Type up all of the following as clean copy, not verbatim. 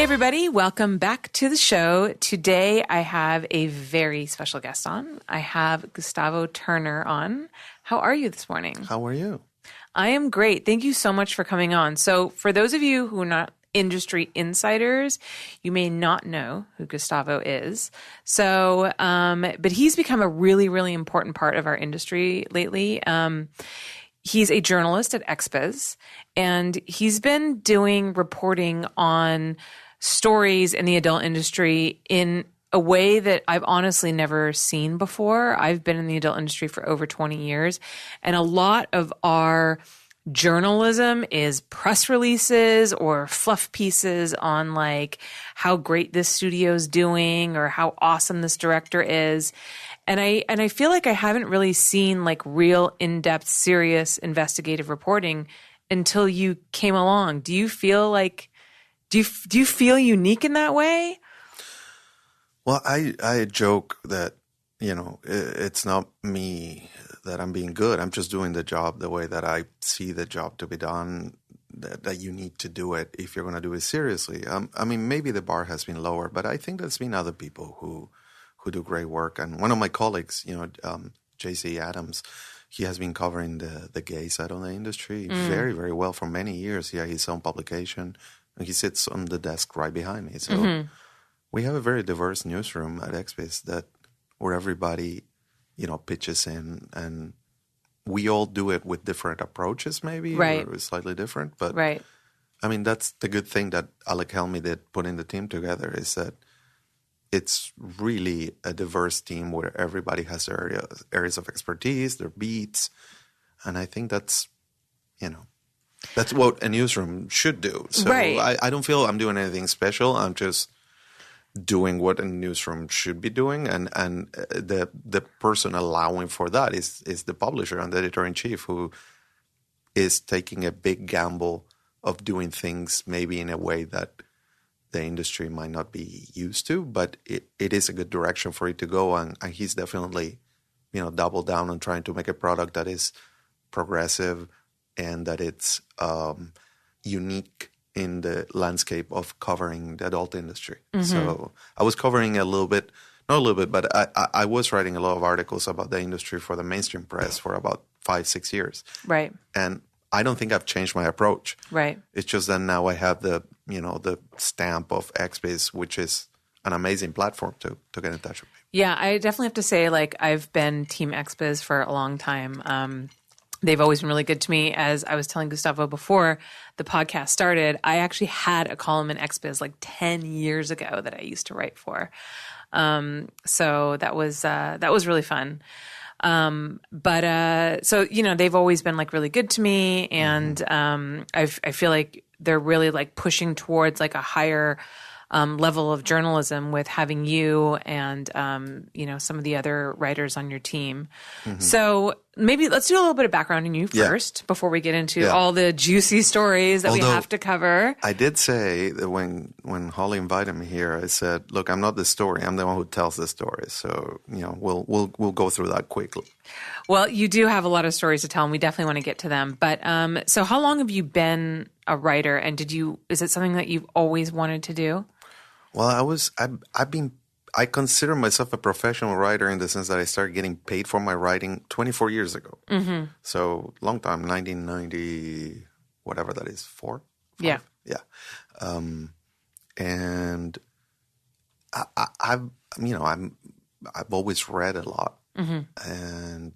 Hey, everybody. Welcome back to the show. Today, I have a very special guest on. I have Gustavo Turner on. How are you this morning? How are you? I am great. Thank you so much for coming on. So for those of you who are not industry insiders, you may not know who Gustavo is. So, but he's become a really, really important part of our industry lately. He's a journalist at XBiz, and he's been doing reporting on stories in the adult industry in a way that I've honestly never seen before. I've been in the adult industry for over 20 years, and a lot of our journalism is press releases or fluff pieces on like how great this studio's doing or how awesome this director is. And I feel like I haven't really seen like real in-depth, serious investigative reporting until you came along. Do you feel like do you feel unique in that way? Well, I joke that, it's not me that I'm being good. I'm just doing the job the way that I see the job to be done, that you need to do it if you're going to do it seriously. I mean, maybe the bar has been lower, but I think there's been other people who do great work. And one of my colleagues, JC Adams, he has been covering the gay side of the industry very, very well for many years. He had his own publication, and he sits on the desk right behind me. So we have a very diverse newsroom at XBiz where everybody, pitches in, and we all do it with different approaches, maybe, right, or slightly different. But right. I mean, that's the good thing that Alec Helmy did putting the team together, is that it's really a diverse team where everybody has their areas of expertise, their beats. And I think that's what a newsroom should do. So right. I don't feel I'm doing anything special. I'm just doing what a newsroom should be doing. And the person allowing for that is the publisher and the editor-in-chief, who is taking a big gamble of doing things maybe in a way that the industry might not be used to, but it is a good direction for it to go. And he's definitely, doubled down on trying to make a product that is progressive and that it's unique in the landscape of covering the adult industry. Mm-hmm. So I was covering not a little bit, but I was writing a lot of articles about the industry for the mainstream press for about 5-6 years. Right. And I don't think I've changed my approach. Right. It's just that now I have the stamp of XBiz, which is an amazing platform to get in touch with people. Yeah, I definitely have to say, like, I've been Team XBiz for a long time. They've always been really good to me. As I was telling Gustavo before the podcast started, I actually had a column in XBiz like 10 years ago that I used to write for. So that was really fun. So, they've always been like really good to me. And, I feel like they're really like pushing towards like a higher, level of journalism with having you and, some of the other writers on your team. Mm-hmm. So maybe let's do a little bit of background on you first before we get into all the juicy stories that we have to cover. I did say that when Holly invited me here, I said, look, I'm not the story. I'm the one who tells the story. So, we'll go through that quickly. Well, you do have a lot of stories to tell, and we definitely want to get to them. But so how long have you been a writer, and is it something that you've always wanted to do? Well, I consider myself a professional writer in the sense that I started getting paid for my writing 24 years ago. Mm-hmm. So long time, 1990, whatever that is, 4? 5? Yeah. And I've always read a lot, and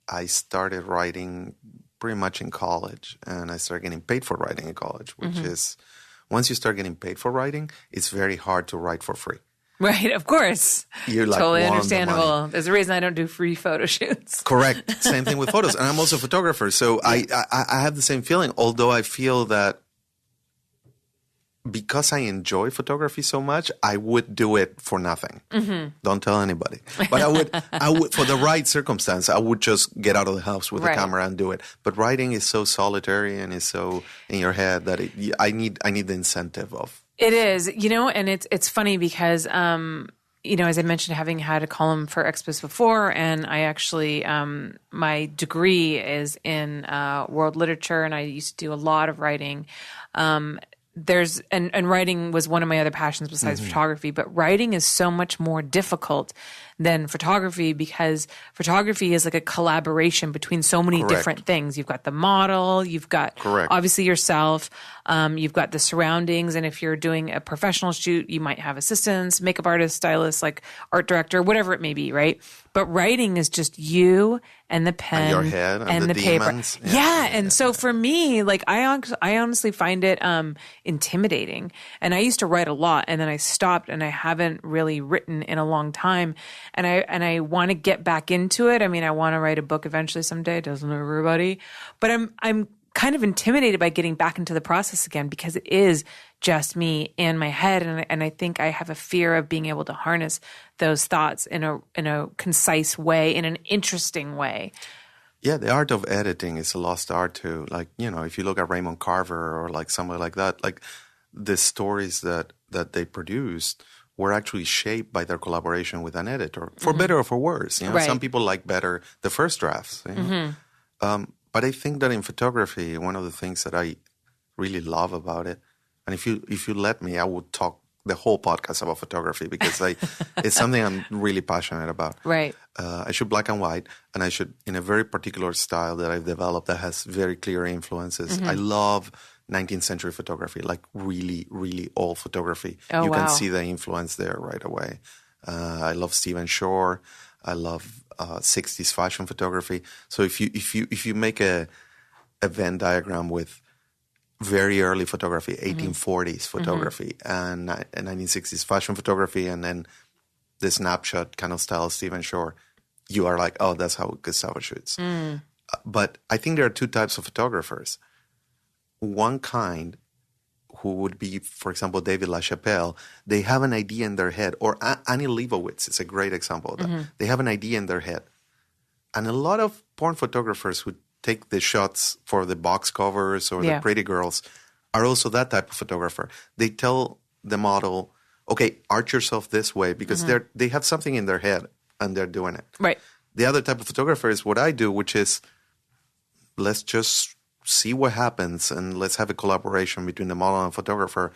I started writing pretty much in college, and I started getting paid for writing in college, which is, once you start getting paid for writing, it's very hard to write for free. Right, of course. You're like, totally understandable. There's a reason I don't do free photo shoots. Correct. Same thing with photos. And I'm also a photographer. So I have the same feeling, although I feel that because I enjoy photography so much, I would do it for nothing. Mm-hmm. Don't tell anybody. But I would, for the right circumstance, I would just get out of the house with a camera and do it. But writing is so solitary and is so in your head that I need the incentive of. It is, and it's funny because, as I mentioned, having had a column for XBiz before, and I actually, my degree is in world literature, and I used to do a lot of writing. and writing was one of my other passions besides photography, but writing is so much more difficult than photography because photography is like a collaboration between so many different things. You've got the model, you've got obviously yourself, you've got the surroundings, and if you're doing a professional shoot, you might have assistants, makeup artists, stylists, like art director, whatever it may be, right? But writing is just you and the pen and your head and the demons. paper. And so for me, like I honestly find it intimidating. And I used to write a lot, and then I stopped, and I haven't really written in a long time. And I want to get back into it. I mean, I want to write a book eventually someday. Doesn't everybody? But I'm kind of intimidated by getting back into the process again because it is just me and my head, and I think I have a fear of being able to harness those thoughts in a concise way, in an interesting way. Yeah, the art of editing is a lost art too. Like, if you look at Raymond Carver or like somebody like that, like the stories that they produced were actually shaped by their collaboration with an editor, for better or for worse. Some people like better the first drafts. But I think that in photography, one of the things that I really love about it, and if you let me, I would talk the whole podcast about photography because it's something I'm really passionate about. Right. I shoot black and white, and I shoot in a very particular style that I've developed that has very clear influences. I love 19th century photography, like really, really old photography. You can see the influence there right away. I love Stephen Shore. I love 60s fashion photography. So if you make a Venn diagram with very early photography, 1840s photography, and 1960s fashion photography, and then the snapshot kind of style of Stephen Shore, you are like, oh, that's how Gustavo shoots. But I think there are two types of photographers. One kind who would be, for example, David LaChapelle, they have an idea in their head, or Annie Leibovitz is a great example of that. They have an idea in their head. And a lot of porn photographers who take the shots for the box covers or the pretty girls are also that type of photographer. They tell the model, okay, arch yourself this way because they have something in their head and they're doing it. Right. The other type of photographer is what I do, which is let's just see what happens and let's have a collaboration between the model and photographer.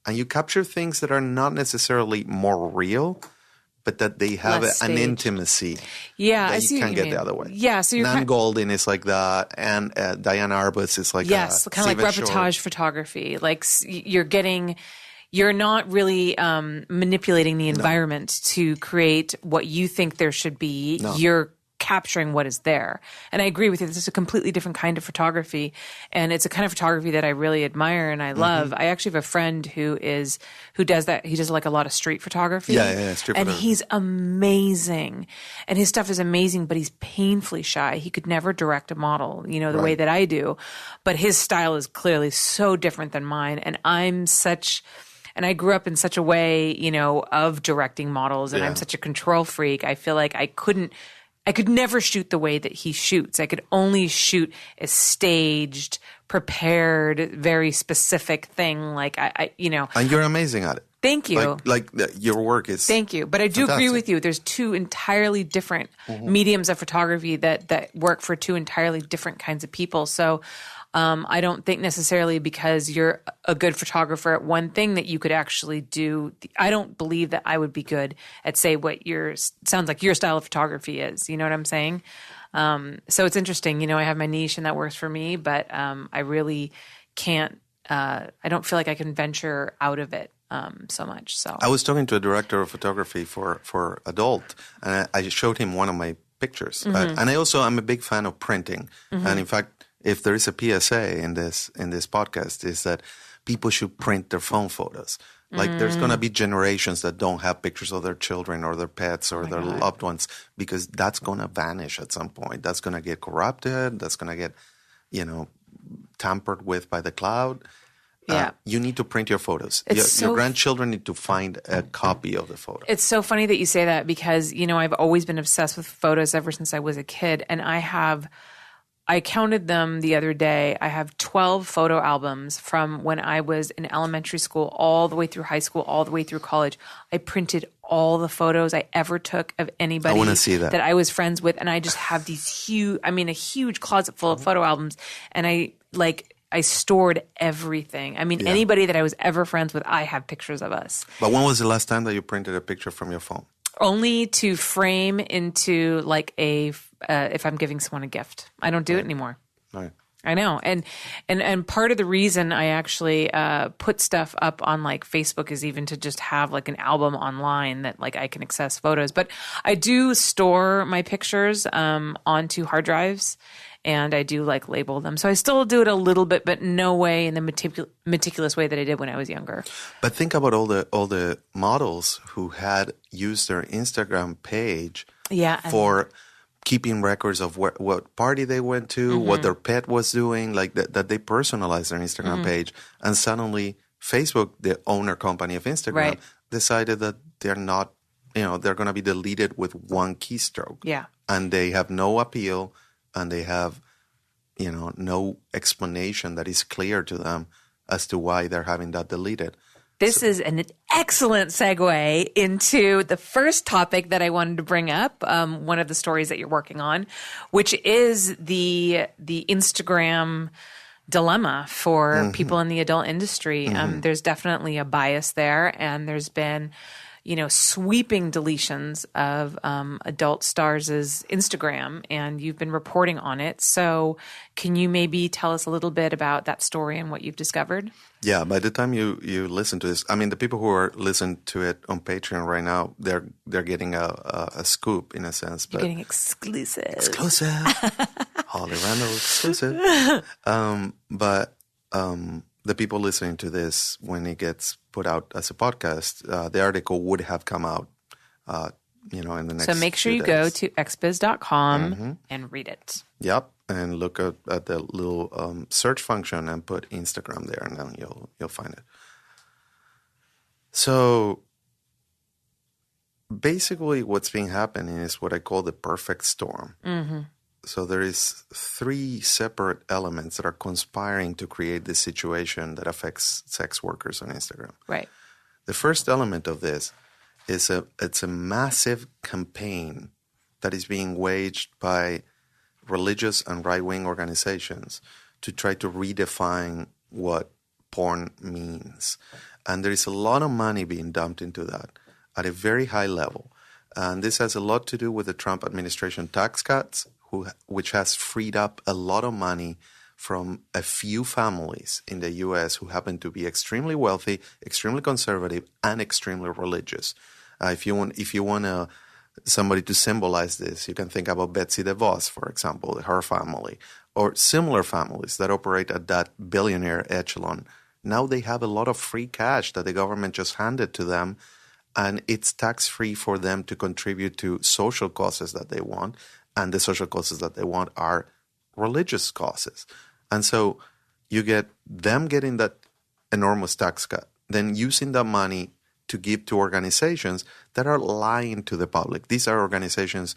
And you capture things that are not necessarily more real, but that they have an intimacy that you can't get the other way. Yeah, so Nan Goldin is like that, and Diane Arbus is like that. Kind of like reportage photography. Like you're not really manipulating the environment to create what you think there should be. No. You're capturing what is there. And I agree with you. This is a completely different kind of photography. And it's a kind of photography that I really admire and I love. I actually have a friend who does that. He does like a lot of street photography. Yeah, street photography. And he's amazing. And his stuff is amazing, but he's painfully shy. He could never direct a model, the way that I do. But his style is clearly so different than mine. And and I grew up in such a way, of directing models, and I'm such a control freak. I feel like I could never shoot the way that he shoots. I could only shoot a staged, prepared, very specific thing. Like And you're amazing at it. Thank you. Like your work is. Thank you. But I do agree with you. There's two entirely different mediums of photography that work for two entirely different kinds of people. So I don't think necessarily because you're a good photographer at one thing that you could actually do. I don't believe that I would be good at, say, what sounds like your style of photography is. You know what I'm saying? So it's interesting. I have my niche and that works for me, but I really can't. I don't feel like I can venture out of it so much. So I was talking to a director of photography for adult, and I showed him one of my pictures. And I'm a big fan of printing, and in fact. If there is a PSA in this podcast, is that people should print their phone photos. Like there's going to be generations that don't have pictures of their children or their pets or their loved ones because that's going to vanish at some point. That's going to get corrupted. That's going to get, tampered with by the cloud. You need to print your photos. Your grandchildren need to find a copy of the photo. It's so funny that you say that because, I've always been obsessed with photos ever since I was a kid. And I counted them the other day. I have 12 photo albums from when I was in elementary school all the way through high school, all the way through college. I printed all the photos I ever took of anybody I want to see that I was friends with. And I just have these a huge closet full of photo albums. And I stored everything. I mean, anybody that I was ever friends with, I have pictures of us. But when was the last time that you printed a picture from your phone? Only to frame into like if I'm giving someone a gift. I don't do it anymore. Right. I know. And part of the reason I actually put stuff up on like Facebook is even to just have like an album online that like I can access photos. But I do store my pictures onto hard drives, and I do like label them. So I still do it a little bit, but no way in the meticulous way that I did when I was younger. But think about all the models who had used their Instagram page for keeping records of what party they went to, what their pet was doing, like that they personalized their Instagram page. And suddenly Facebook, the owner company of Instagram, decided that they're not, they're going to be deleted with one keystroke. Yeah. And they have no appeal, and they have, no explanation that is clear to them as to why they're having that deleted. This is an excellent segue into the first topic that I wanted to bring up, one of the stories that you're working on, which is the Instagram dilemma for people in the adult industry. There's definitely a bias there, and there's been sweeping deletions of adult stars' Instagram, and you've been reporting on it. So can you maybe tell us a little bit about that story and what you've discovered? Yeah, by the time you listen to this, I mean, the people who are listening to it on Patreon right now, they're getting a scoop in a sense. You're getting exclusive. Exclusive. Holly Randall exclusive. But the people listening to this, when it gets put out as a podcast, the article would have come out, in the next. So make sure you go to xbiz.com and read it. Yep, and look at the little search function and put Instagram there, and then you'll find it. So basically, what's been happening is what I call the perfect storm. So there is 3 separate elements that are conspiring to create this situation that affects sex workers on Instagram. Right. The first element of this is it's a massive campaign that is being waged by religious and right-wing organizations to try to redefine what porn means. And there is a lot of money being dumped into that at a very high level. And this has a lot to do with the Trump administration tax cuts, which has freed up a lot of money from a few families in the U.S. who happen to be extremely wealthy, extremely conservative, and extremely religious. If you want somebody to symbolize this, you can think about Betsy DeVos, for example, her family, or similar families that operate at that billionaire echelon. Now they have a lot of free cash that the government just handed to them, and it's tax-free for them to contribute to social causes that they want. And the social causes that they want are religious causes. And so you get them getting that enormous tax cut, then using that money to give to organizations that are lying to the public. These are organizations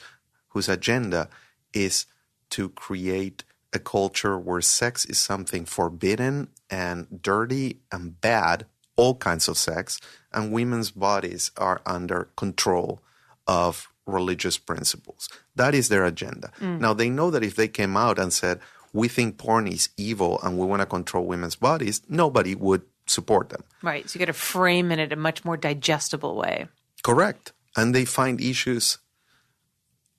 whose agenda is to create a culture where sex is something forbidden and dirty and bad, all kinds of sex, and women's bodies are under control of religious principles. That is their agenda. Now, they know that if they came out and said, we think porn is evil and we want to control women's bodies, nobody would support them. Right. So you got to frame it in a much more digestible way. Correct. And they find issues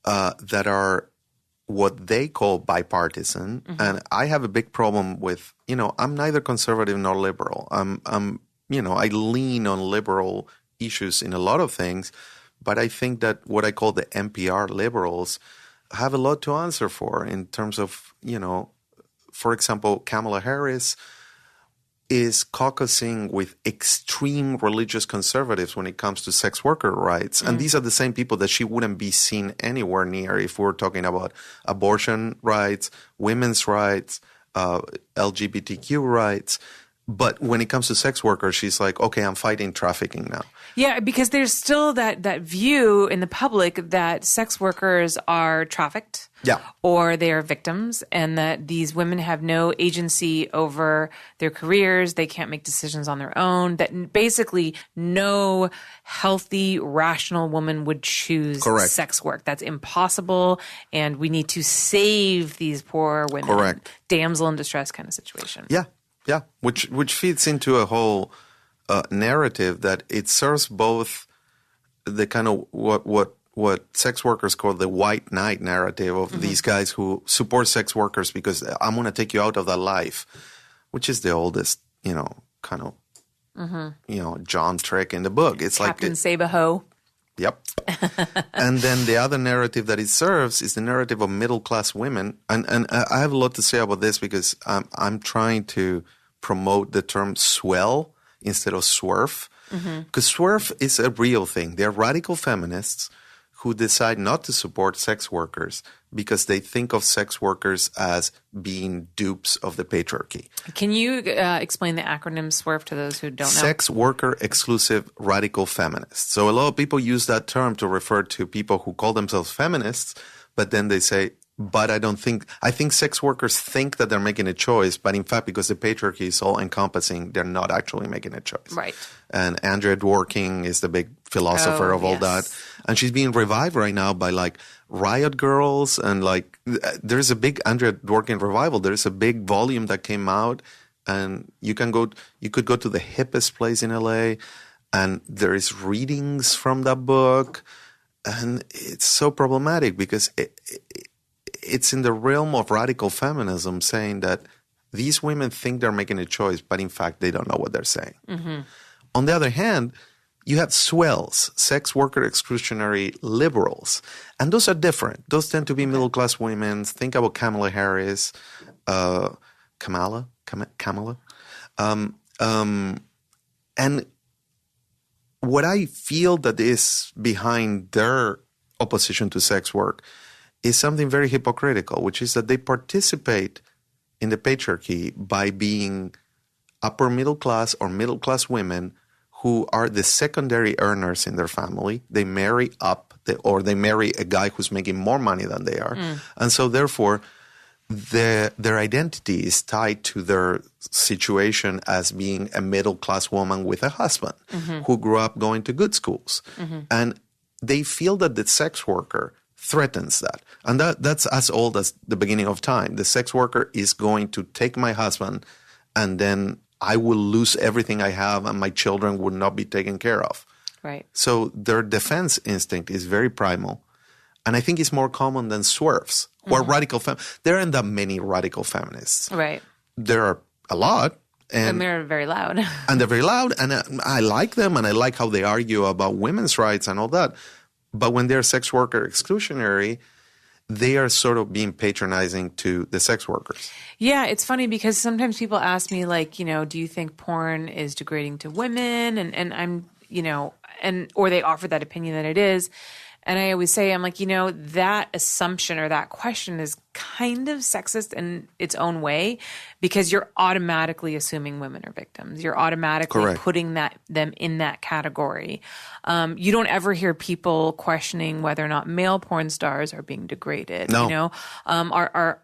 that are what they call bipartisan. And I have a big problem with, I'm neither conservative nor liberal. I lean on liberal issues in a lot of things. But I think that what I call the NPR liberals have a lot to answer for in terms of, for example, Kamala Harris is caucusing with extreme religious conservatives when it comes to sex worker rights. And these are the same people that she wouldn't be seen anywhere near if we're talking about abortion rights, women's rights, LGBTQ rights. But when it comes to sex workers, she's like, okay, I'm fighting trafficking now. Yeah, because there's still that view in the public that sex workers are trafficked. Yeah. Or they are victims, and that these women have no agency over their careers. They can't make decisions on their own. That basically no healthy, rational woman would choose sex work. That's impossible, and we need to save these poor women. Correct. Damsel in distress kind of situation. Yeah, yeah. Which feeds into a whole narrative that it serves both the kind of what sex workers call the white knight narrative of these guys who support sex workers because I'm going to take you out of that life, which is the oldest, kind of, John trick in the book. It's Captain Save-A-Ho. Yep. And then the other narrative that it serves is the narrative of middle-class women. And I have a lot to say about this because I'm trying to promote the term swell instead of swerve. Because swerve is a real thing. They're radical feminists who decide not to support sex workers because they think of sex workers as being dupes of the patriarchy. Can you explain the acronym SWERF to those who don't know? Sex worker exclusive radical feminists. So a lot of people use that term to refer to people who call themselves feminists, but then they say, but I think sex workers think that they're making a choice, but in fact, because the patriarchy is all encompassing, they're not actually making a choice. Right. And Andrea Dworkin is the big philosopher of all that. And she's being revived right now by like Riot Girls and like there's a big Andrea Dworkin revival. There's a big volume that came out and you could go to the hippest place in LA and there is readings from that book. And it's so problematic because it's in the realm of radical feminism saying that these women think they're making a choice, but in fact, they don't know what they're saying. On the other hand, you have swells, sex worker exclusionary liberals. And those are different. Those tend to be middle-class women. Think about Kamala Harris, Kamala. And what I feel that is behind their opposition to sex work is something very hypocritical, which is that they participate in the patriarchy by being upper middle class or middle class women who are the secondary earners in their family. They marry up or they marry a guy who's making more money than they are. And so therefore, their identity is tied to their situation as being a middle class woman with a husband who grew up going to good schools. And they feel that the sex worker threatens that. And that's as old as the beginning of time. The sex worker is going to take my husband and then I will lose everything I have and my children would not be taken care of. Right. So their defense instinct is very primal. And I think it's more common than swerves or radical there aren't that many radical feminists. Right. There are a lot. And they're very loud. And they're very loud. And I like them and I like how they argue about women's rights and all that. But when they're sex worker exclusionary, they are sort of being patronizing to the sex workers. Yeah, it's funny because sometimes people ask me like, do you think porn is degrading to women? And I'm, or they offer that opinion that it is. And I always say, I'm like, that assumption or that question is kind of sexist in its own way because you're automatically assuming women are victims. You're automatically putting them in that category. You don't ever hear people questioning whether or not male porn stars are being degraded. No.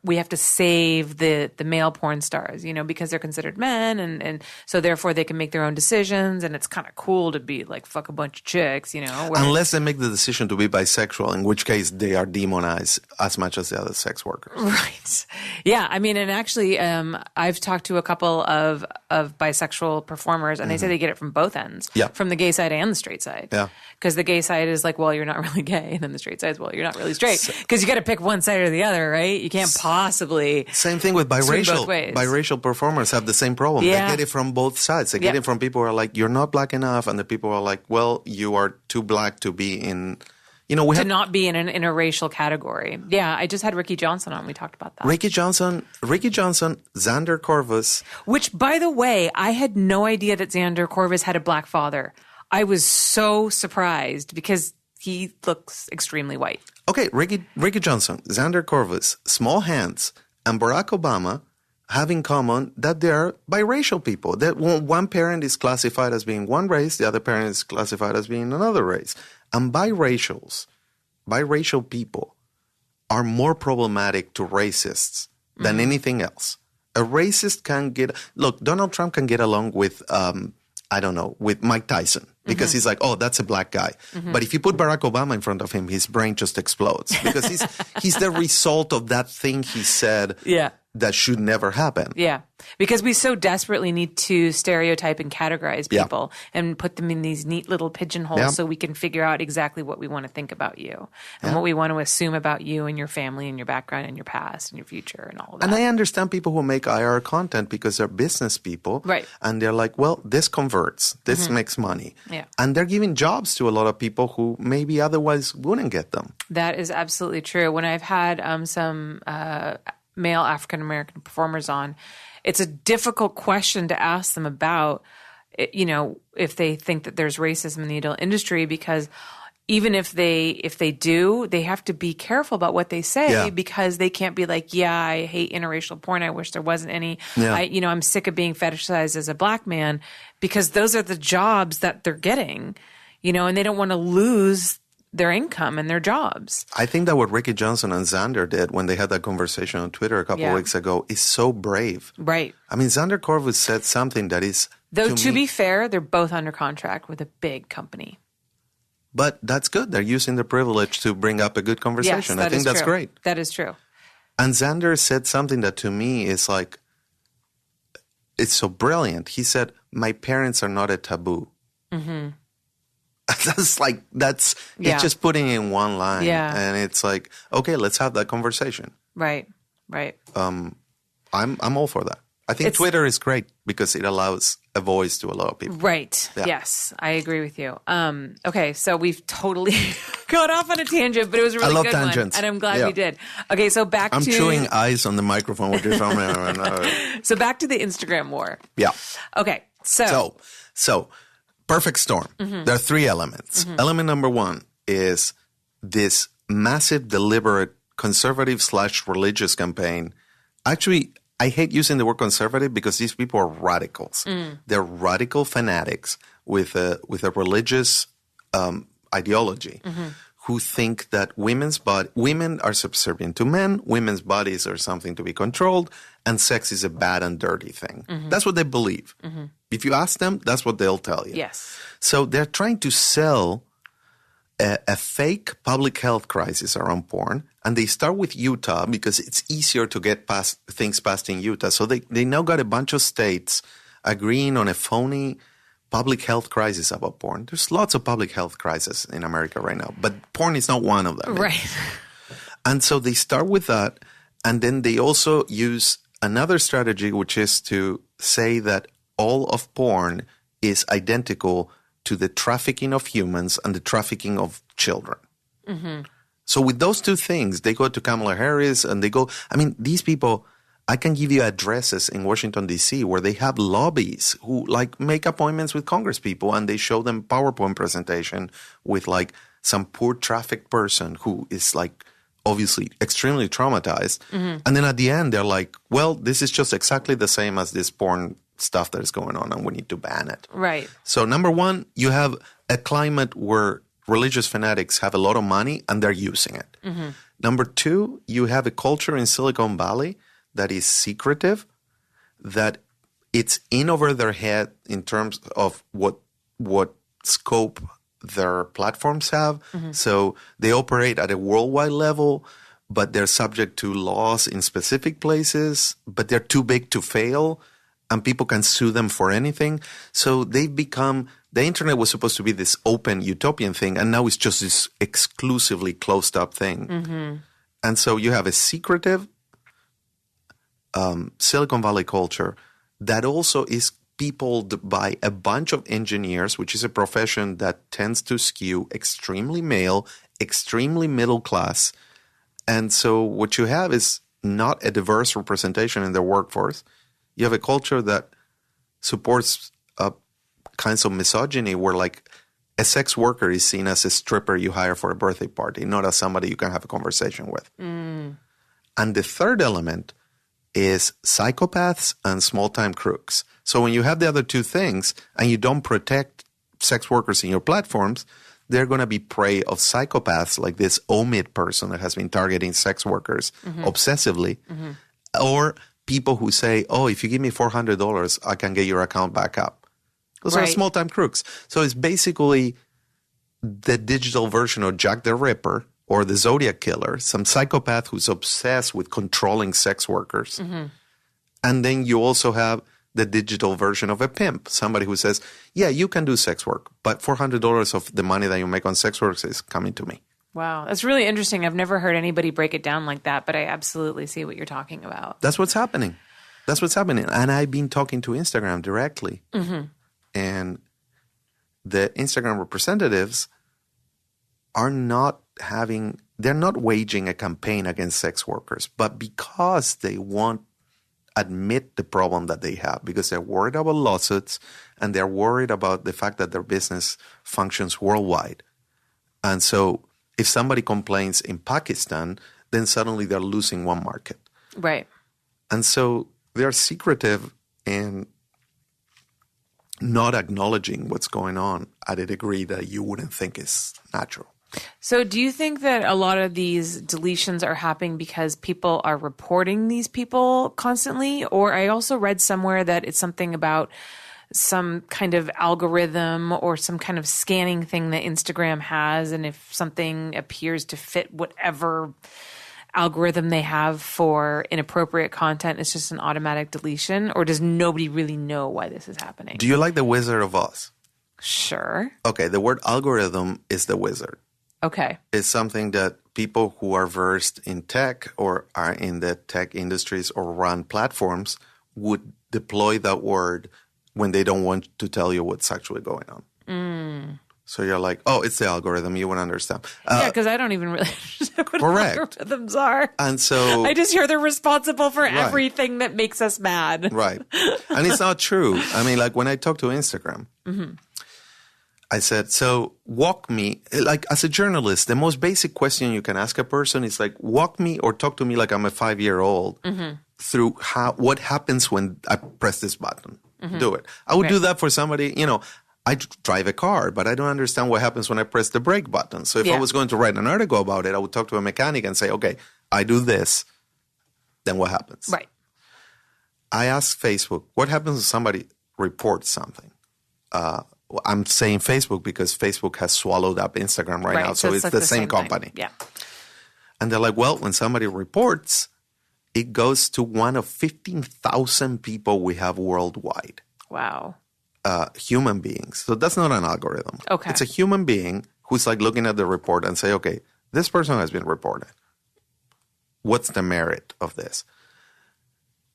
We have to save the male porn stars, because they're considered men and so therefore they can make their own decisions and it's kind of cool to be like fuck a bunch of chicks, Unless they make the decision to be bisexual, in which case they are demonized as much as the other sex workers. Right. Yeah. I mean, and actually, I've talked to a couple of bisexual performers, and they say they get it from both ends, from the gay side and the straight side. Yeah. Because the gay side is like, well, you're not really gay, and then the straight side is, well, you're not really straight. Because you got to pick one side or the other, right? You can't possibly. Same thing with biracial. Biracial performers have the same problem. Yeah. They get it from both sides. They get it from people who are like, you're not black enough, and the people who are like, well, you are too black to be in. Not be in an interracial category. Yeah, I just had Ricky Johnson on. We talked about that. Ricky Johnson, Xander Corvus. Which, by the way, I had no idea that Xander Corvus had a black father. I was so surprised because he looks extremely white. Okay, Ricky Johnson, Xander Corvus, small hands, and Barack Obama have in common that they're biracial people. That one parent is classified as being one race, the other parent is classified as being another race. And biracial people are more problematic to racists than anything else. A racist can look, Donald Trump can get along with, with Mike Tyson because he's like, oh, that's a black guy. But if you put Barack Obama in front of him, his brain just explodes because he's the result of that thing he said that should never happen. Yeah, because we so desperately need to stereotype and categorize people and put them in these neat little pigeonholes so we can figure out exactly what we want to think about you and what we want to assume about you and your family and your background and your past and your future and all of that. And I understand people who make IR content because they're business people. Right. And they're like, well, this converts. This makes money. Yeah. And they're giving jobs to a lot of people who maybe otherwise wouldn't get them. That is absolutely true. When I've had some male African-American performers on, it's a difficult question to ask them about, if they think that there's racism in the adult industry, because even if they do, they have to be careful about what they say because they can't be like, I hate interracial porn. I wish there wasn't any. Yeah. I'm sick of being fetishized as a black man, because those are the jobs that they're getting, and they don't want to lose their income and their jobs. I think that what Ricky Johnson and Xander did when they had that conversation on Twitter a couple of weeks ago is so brave. Right. I mean, Xander Corvus said something that is, though to be fair, they're both under contract with a big company. But that's good. They're using the privilege to bring up a good conversation. Yes, I think that's great. That is true. And Xander said something that to me is like, it's so brilliant. He said, my parents are not a taboo. Mm-hmm. It's just putting in one line. Yeah. And it's like, okay, let's have that conversation. Right. I'm all for that. I think Twitter is great because it allows a voice to a lot of people. Right. Yeah. Yes, I agree with you. Okay, so we've totally got off on a tangent, but it was a really good tangents. one, and I'm glad we did. Okay, so I'm chewing ice on the microphone, which is So back to the Instagram war. Yeah. Okay, so perfect storm. Mm-hmm. There are three elements. Mm-hmm. Element number one is this massive, deliberate conservative/religious campaign. Actually, I hate using the word conservative because these people are radicals. They're radical fanatics with a religious ideology who think that women are subservient to men, women's bodies are something to be controlled, and sex is a bad and dirty thing. Mm-hmm. That's what they believe. Mm-hmm. If you ask them, that's what they'll tell you. Yes. So they're trying to sell a fake public health crisis around porn, and they start with Utah because it's easier to get things passed in Utah. So they now got a bunch of states agreeing on a phony public health crisis about porn. There's lots of public health crises in America right now, but porn is not one of them. Right. And so they start with that, and then they also use another strategy, which is to say that all of porn is identical to the trafficking of humans and the trafficking of children. Mm-hmm. So with those two things, they go to Kamala Harris and they go, I mean, these people, I can give you addresses in Washington, D.C. where they have lobbies who make appointments with Congress people and they show them PowerPoint presentation with some poor trafficked person who is obviously extremely traumatized. Mm-hmm. And then at the end, they're like, well, this is just exactly the same as this porn stuff that is going on and we need to ban it. Right. So number one, you have a climate where religious fanatics have a lot of money and they're using it. Mm-hmm. Number two, you have a culture in Silicon Valley that is secretive, that it's in over their head in terms of what scope their platforms have. Mm-hmm. So they operate at a worldwide level, but they're subject to laws in specific places, but they're too big to fail. And people can sue them for anything. So they've become, the internet was supposed to be this open utopian thing, and now it's just this exclusively closed up thing. Mm-hmm. And so you have a secretive Silicon Valley culture that also is peopled by a bunch of engineers, which is a profession that tends to skew extremely male, extremely middle class. And so what you have is not a diverse representation in their workforce. You have a culture that supports kinds of misogyny where a sex worker is seen as a stripper you hire for a birthday party, not as somebody you can have a conversation with. Mm. And the third element is psychopaths and small-time crooks. So when you have the other two things and you don't protect sex workers in your platforms, they're going to be prey of psychopaths like this Omid person that has been targeting sex workers obsessively, or people who say, oh, if you give me $400, I can get your account back up. Those are small-time crooks. So it's basically the digital version of Jack the Ripper or the Zodiac Killer, some psychopath who's obsessed with controlling sex workers. And then you also have the digital version of a pimp, somebody who says, yeah, you can do sex work, but $400 of the money that you make on sex work is coming to me. Wow. That's really interesting. I've never heard anybody break it down like that, but I absolutely see what you're talking about. That's what's happening. That's what's happening. And I've been talking to Instagram directly. And the Instagram representatives are they're not waging a campaign against sex workers, but because they won't admit the problem that they have, because they're worried about lawsuits and they're worried about the fact that their business functions worldwide. And so if somebody complains in Pakistan, then suddenly they're losing one market. Right. And so they're secretive and not acknowledging what's going on at a degree that you wouldn't think is natural. So do you think that a lot of these deletions are happening because people are reporting these people constantly? Or I also read somewhere that it's something about some kind of algorithm or some kind of scanning thing that Instagram has. And if something appears to fit whatever algorithm they have for inappropriate content, it's just an automatic deletion? Or does nobody really know why this is happening? Do you like The Wizard of Oz? Sure. Okay, the word algorithm is the wizard. Okay. It's something that people who are versed in tech or are in the tech industries or run platforms would deploy that word when they don't want to tell you what's actually going on. So you're like, oh, it's the algorithm. You won't understand. Yeah, because I don't even really understand what correct. algorithms are. And so I just hear they're responsible for everything that makes us mad. Right. And it's not true. I mean, like when I talk to Instagram, I said, so walk me, like as a journalist, the most basic question you can ask a person is like, walk me or talk to me like I'm a 5-year-old through what happens when I press this button. Do it. I would do that for somebody, I drive a car, but I don't understand what happens when I press the brake button. So if I was going to write an article about it, I would talk to a mechanic and say, okay, I do this, then what happens? Right. I asked Facebook, what happens if somebody reports something? I'm saying Facebook because Facebook has swallowed up Instagram right now. So it's like the same company. Yeah. And they're like, well, when somebody reports, it goes to one of 15,000 people we have worldwide. Wow. Human beings. So that's not an algorithm. Okay. It's a human being who's like looking at the report and say, okay, this person has been reported. What's the merit of this?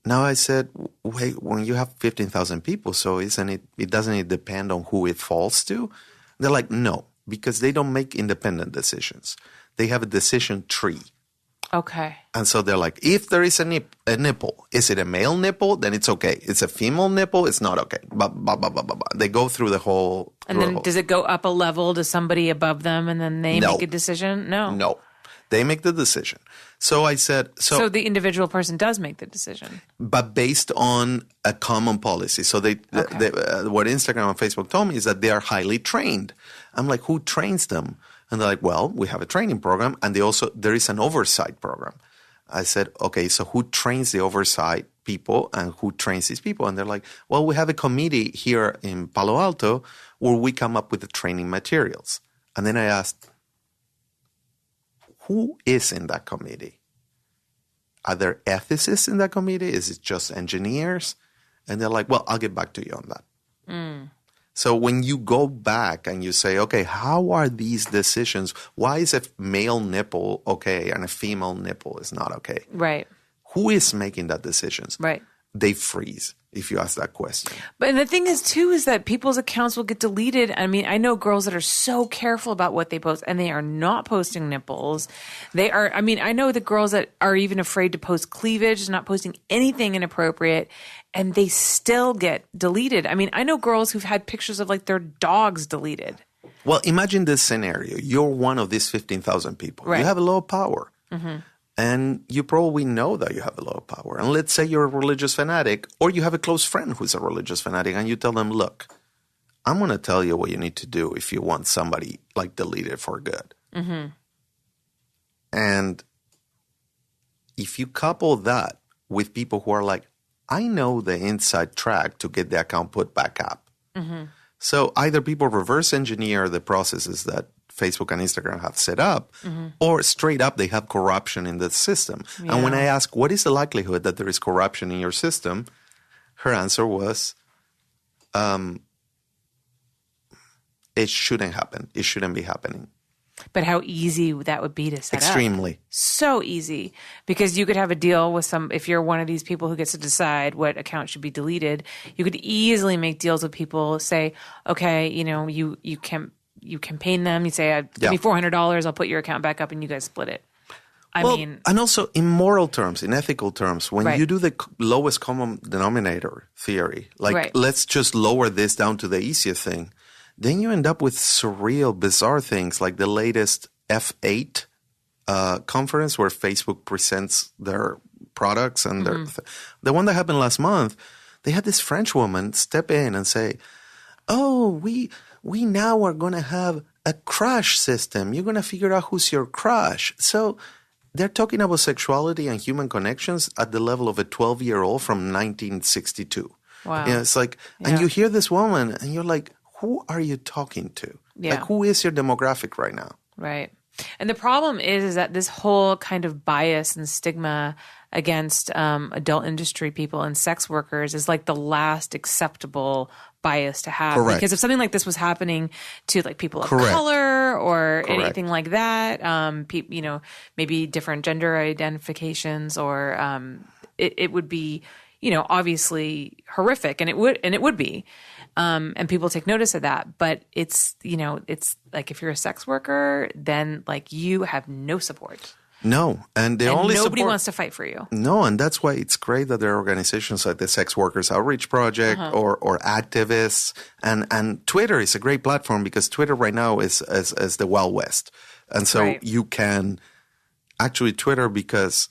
Now I said, wait, when you have 15,000 people, so doesn't it depend on who it falls to? They're like, no, because they don't make independent decisions. They have a decision tree. Okay. And so they're like, if there is a nipple, is it a male nipple? Then it's okay. It's a female nipple? It's not okay. They go through the whole. And then does it go up a level to somebody above them and then they make a decision? No. They make the decision. So I said... So the individual person does make the decision. But based on a common policy. So what Instagram and Facebook told me is that they are highly trained. I'm like, who trains them? And they're like, well, we have a training program and there is an oversight program. I said, okay, so who trains the oversight people and who trains these people? And they're like, well, we have a committee here in Palo Alto where we come up with the training materials. And then I asked, who is in that committee? Are there ethicists in that committee? Is it just engineers? And they're like, well, I'll get back to you on that. So when you go back and you say, okay, how are these decisions? Why is a male nipple okay and a female nipple is not okay? Right. Who is making that decisions? Right. They freeze if you ask that question. But the thing is, too, is that people's accounts will get deleted. I mean, I know girls that are so careful about what they post, and they are not posting nipples. I know the girls that are even afraid to post cleavage, not posting anything inappropriate, and they still get deleted. I mean, I know girls who've had pictures of like their dogs deleted. Well, imagine this scenario. You're one of these 15,000 people. Right. You have a lot of power. And you probably know that you have a lot of power. And let's say you're a religious fanatic, or you have a close friend who's a religious fanatic, and you tell them, look, I'm going to tell you what you need to do if you want somebody like deleted for good. Mm-hmm. And if you couple that with people who are like, I know the inside track to get the account put back up. Mm-hmm. So either people reverse engineer the processes that Facebook and Instagram have set up, mm-hmm. or straight up they have corruption in the system. Yeah. And when I ask, what is the likelihood that there is corruption in your system? Her answer was, it shouldn't happen. It shouldn't be happening. But how easy that would be to set up. Extremely. So easy. Because you could have a deal with if you're one of these people who gets to decide what account should be deleted, you could easily make deals with people, say, okay, you campaign them, you say, give me $400, I'll put your account back up, and you guys split it. I mean, and also in moral terms, in ethical terms, when right. you do the lowest common denominator theory, like right. let's just lower this down to the easiest thing, then you end up with surreal, bizarre things like the latest F8 conference where Facebook presents their products. And the one that happened last month, they had this French woman step in and say, oh, we now are going to have a crush system. You're going to figure out who's your crush. So they're talking about sexuality and human connections at the level of a 12-year-old from 1962. Wow. It's like, and you hear this woman and you're like, who are you talking to? Yeah. Like, who is your demographic right now? Right. And the problem is that this whole kind of bias and stigma against adult industry people and sex workers is like the last acceptable bias to have. Correct. Because if something like this was happening to like people of Correct. color or Correct. anything like that, maybe different gender identifications, or it would be, obviously horrific, and it would be. And people take notice of that. But it's like if you're a sex worker, then like you have no support. No. And nobody wants to fight for you. No. And that's why it's great that there are organizations like the Sex Workers Outreach Project or activists. And Twitter is a great platform because Twitter right now is the Wild West. And so you can actually Twitter, because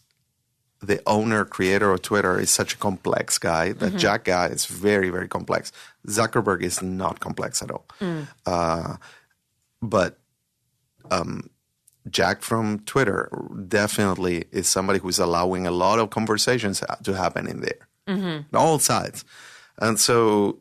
the owner, creator of Twitter is such a complex guy. That Jack guy is very, very complex. Zuckerberg is not complex at all. But Jack from Twitter definitely is somebody who's allowing a lot of conversations to happen in there. On all sides. And so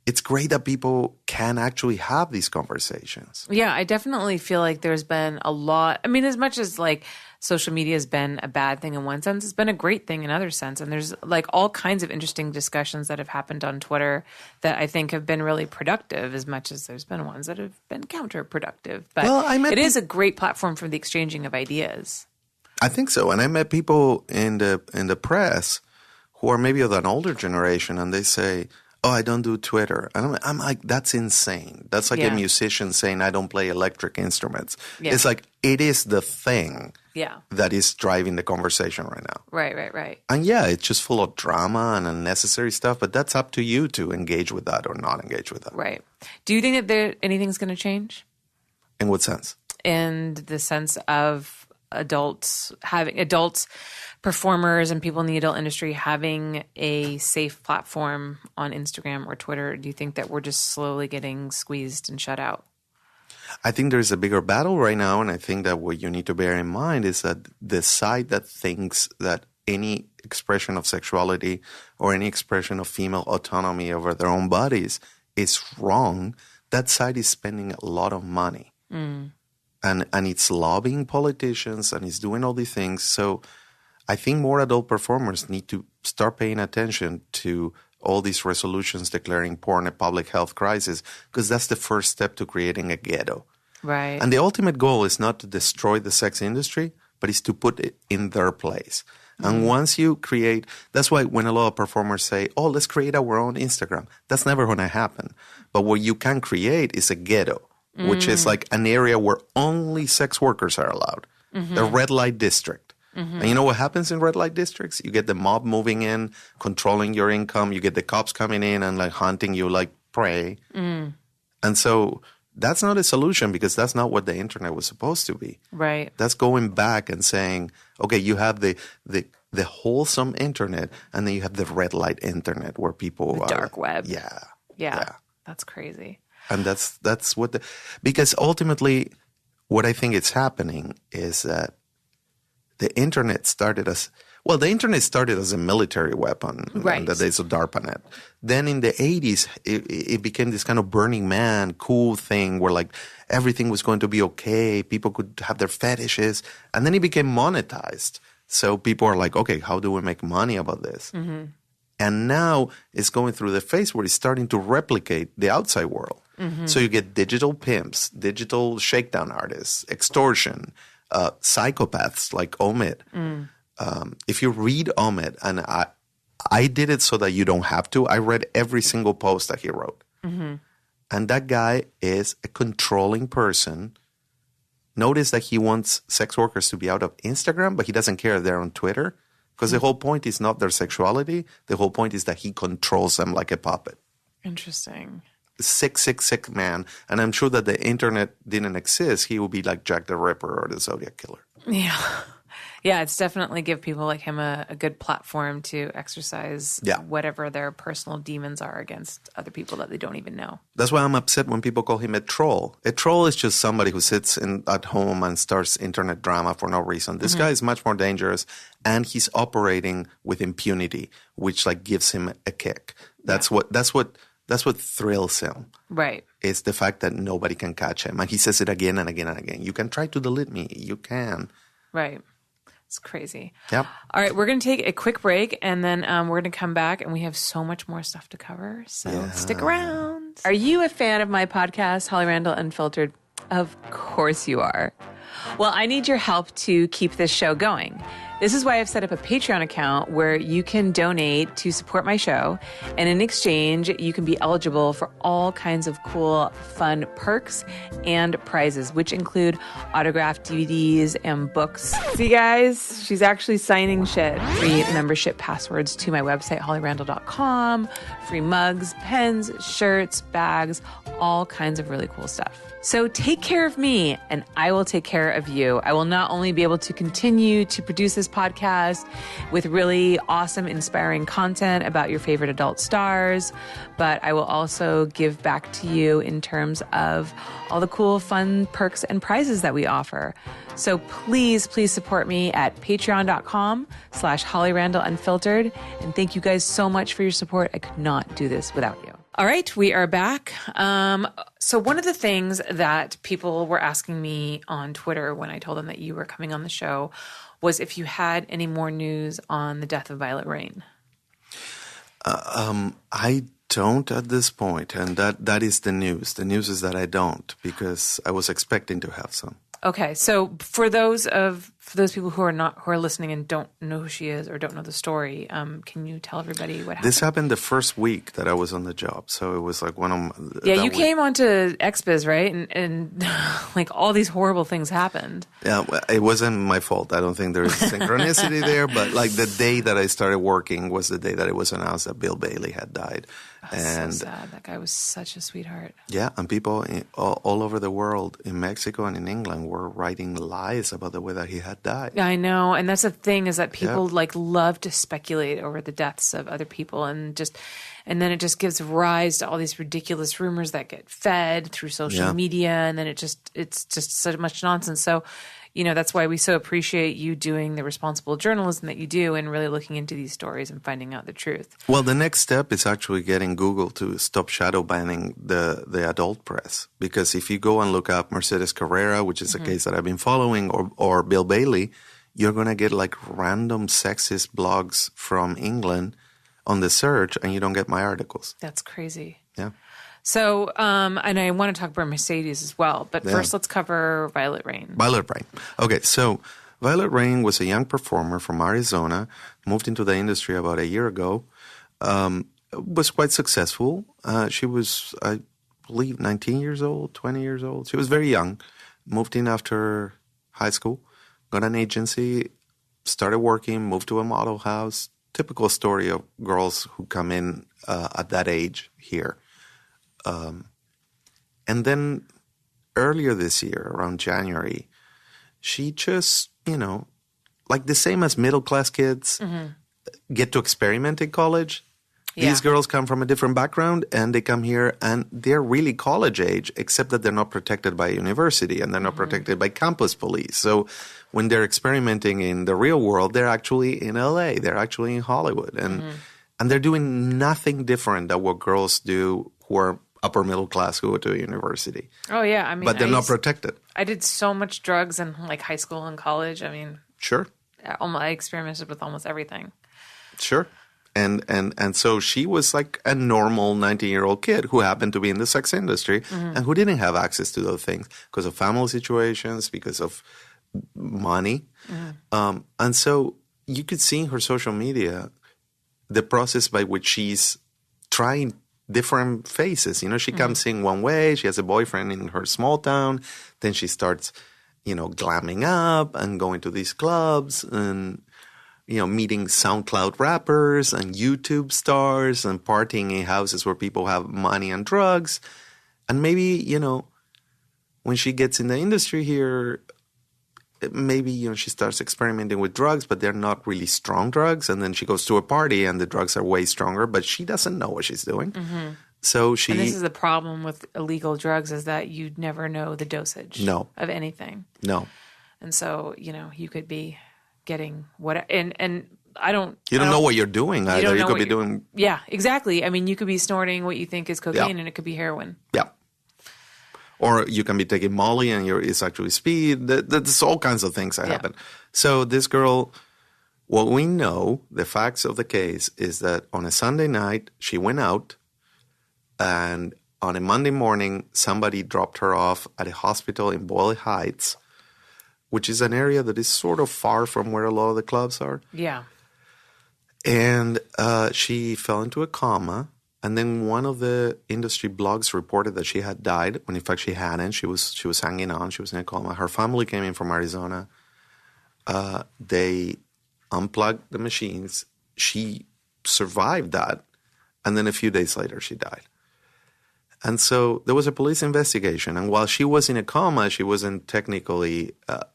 it's great that people can actually have these conversations. Yeah, I definitely feel like there's been a lot. I mean, as much as like social media has been a bad thing in one sense, it's been a great thing in another sense. And there's like all kinds of interesting discussions that have happened on Twitter that I think have been really productive, as much as there's been ones that have been counterproductive. But it is a great platform for the exchanging of ideas. I think so. And I met people in the press who are maybe of an older generation, and they say, oh, I don't do Twitter. And I'm like, that's insane. That's like a musician saying, I don't play electric instruments. Yeah. It's like, it is the thing that is driving the conversation right now. Right. And it's just full of drama and unnecessary stuff, but that's up to you to engage with that or not engage with that. Right. Do you think that anything's going to change? In what sense? In the sense of adults performers and people in the adult industry having a safe platform on Instagram or Twitter. Do you think that we're just slowly getting squeezed and shut out? I think there's a bigger battle right now, and I think that what you need to bear in mind is that the side that thinks that any expression of sexuality or any expression of female autonomy over their own bodies is wrong, that side is spending a lot of money. And it's lobbying politicians and it's doing all these things. So I think more adult performers need to start paying attention to all these resolutions declaring porn a public health crisis, because that's the first step to creating a ghetto. Right. And the ultimate goal is not to destroy the sex industry, but is to put it in their place. And once you create, that's why when a lot of performers say, oh, let's create our own Instagram, that's never going to happen. But what you can create is a ghetto, which is like an area where only sex workers are allowed, the red light district. And you know what happens in red light districts? You get the mob moving in, controlling your income. You get the cops coming in and like hunting you like prey. And so that's not a solution because that's not what the internet was supposed to be. Right. That's going back and saying, okay, you have the wholesome internet, and then you have the red light internet where people The dark web. Yeah. That's crazy. And that's what because ultimately what I think is happening is that the internet started as a military weapon in the days of DARPANET. Then in the 80s, it became this kind of Burning Man cool thing where like everything was going to be okay. People could have their fetishes. And then it became monetized. So people are like, okay, how do we make money about this? Mm-hmm. And now it's going through the phase where it's starting to replicate the outside world. Mm-hmm. So you get digital pimps, digital shakedown artists, extortion, psychopaths like Omid. If you read Omid, and I did it so that you don't have to, I read every single post that he wrote. Mm-hmm. And that guy is a controlling person. Notice that he wants sex workers to be out of Instagram, but he doesn't care if they're on Twitter. Because the whole point is not their sexuality. The whole point is that he controls them like a puppet. Interesting. Sick man. And I'm sure that the internet didn't exist, he would be like Jack the Ripper or the Zodiac Killer. Yeah. Yeah, it's definitely give people like him a good platform to exercise whatever their personal demons are against other people that they don't even know. That's why I'm upset when people call him a troll. A troll is just somebody who sits at home and starts internet drama for no reason. This guy is much more dangerous, and he's operating with impunity, which like gives him a kick. That's what thrills him. Right. It's the fact that nobody can catch him. And he says it again and again and again. You can try to delete me. You can. Right. It's crazy. Yep. All right, we're going to take a quick break, and then we're going to come back, and we have so much more stuff to cover. So stick around. Are you a fan of my podcast, Holly Randall Unfiltered? Of course you are. Well, I need your help to keep this show going. This is why I've set up a Patreon account where you can donate to support my show. And in exchange, you can be eligible for all kinds of cool, fun perks and prizes, which include autographed DVDs and books. See, guys, she's actually signing shit. Free membership passwords to my website, hollyrandall.com, free mugs, pens, shirts, bags, all kinds of really cool stuff. So take care of me, and I will take care of you. I will not only be able to continue to produce this podcast with really awesome, inspiring content about your favorite adult stars, but I will also give back to you in terms of all the cool, fun perks and prizes that we offer. So please support me at patreon.com/HollyRandallUnfiltered. And thank you guys so much for your support. I could not do this without you. All right, we are back. So one of the things that people were asking me on Twitter when I told them that you were coming on the show was if you had any more news on the death of Violet Rain. I don't at this point, and that is the news. The news is that I don't, because I was expecting to have some. Okay, so for those people who are listening and don't know who she is or don't know the story, can you tell everybody what happened? This happened the first week that I was on the job, so it was like one of you came onto XBiz, right? And like all these horrible things happened. Yeah, it wasn't my fault. I don't think there is synchronicity there, but like the day that I started working was the day that it was announced that Bill Bailey had died. And so sad. That guy was such a sweetheart. Yeah, and people all over the world, in Mexico and in England, were writing lies about the way that he had died. I know, and that's the thing is that people like love to speculate over the deaths of other people, and then it just gives rise to all these ridiculous rumors that get fed through social media, and then it's just so much nonsense. So, that's why we so appreciate you doing the responsible journalism that you do and really looking into these stories and finding out the truth. Well, the next step is actually getting Google to stop shadow banning the adult press. Because if you go and look up Mercedes Carrera, which is a case that I've been following, or Bill Bailey, you're going to get like random sexist blogs from England on the search, and you don't get my articles. That's crazy. Yeah. So, and I want to talk about Mercedes as well, but first let's cover Violet Rain. Violet Rain. Okay, so Violet Rain was a young performer from Arizona, moved into the industry about a year ago, was quite successful. She was, I believe, 19 years old, 20 years old. She was very young, moved in after high school, got an agency, started working, moved to a model house. Typical story of girls who come in at that age here. And then earlier this year, around January, she just, like the same as middle-class kids get to experiment in college. Yeah. These girls come from a different background, and they come here, and they're really college age, except that they're not protected by a university, and they're not protected by campus police. So when they're experimenting in the real world, they're actually in LA. They're actually in Hollywood. And they're doing nothing different than what girls do who are upper middle class who go to a university. Oh, yeah. I mean, but they're not protected. I did so much drugs in like high school and college. I mean, sure. I experimented with almost everything. Sure. And so she was like a normal 19-year-old kid who happened to be in the sex industry and who didn't have access to those things because of family situations, because of money. And so you could see in her social media the process by which she's trying different faces. She comes in one way. She has a boyfriend in her small town. Then she starts, glamming up and going to these clubs and meeting SoundCloud rappers and YouTube stars and partying in houses where people have money and drugs. And maybe, when she gets in the industry here, maybe, she starts experimenting with drugs, but they're not really strong drugs. And then she goes to a party and the drugs are way stronger, but she doesn't know what she's doing. So And this is the problem with illegal drugs is that you never know the dosage of anything. No. And so, you could be getting what and I don't you don't know what you're doing either. You could be doing exactly. I mean, you could be snorting what you think is cocaine and it could be heroin. Or you can be taking Molly and it's actually speed. There's all kinds of things that happen. So this girl, what we know, the facts of the case is that on a Sunday night she went out, and on a Monday morning somebody dropped her off at a hospital in Boyle Heights, which is an area that is sort of far from where a lot of the clubs are. Yeah. And she fell into a coma. And then one of the industry blogs reported that she had died, when in fact she hadn't. She was hanging on. She was in a coma. Her family came in from Arizona. They unplugged the machines. She survived that. And then a few days later, she died. And so there was a police investigation. And while she was in a coma, she wasn't technically a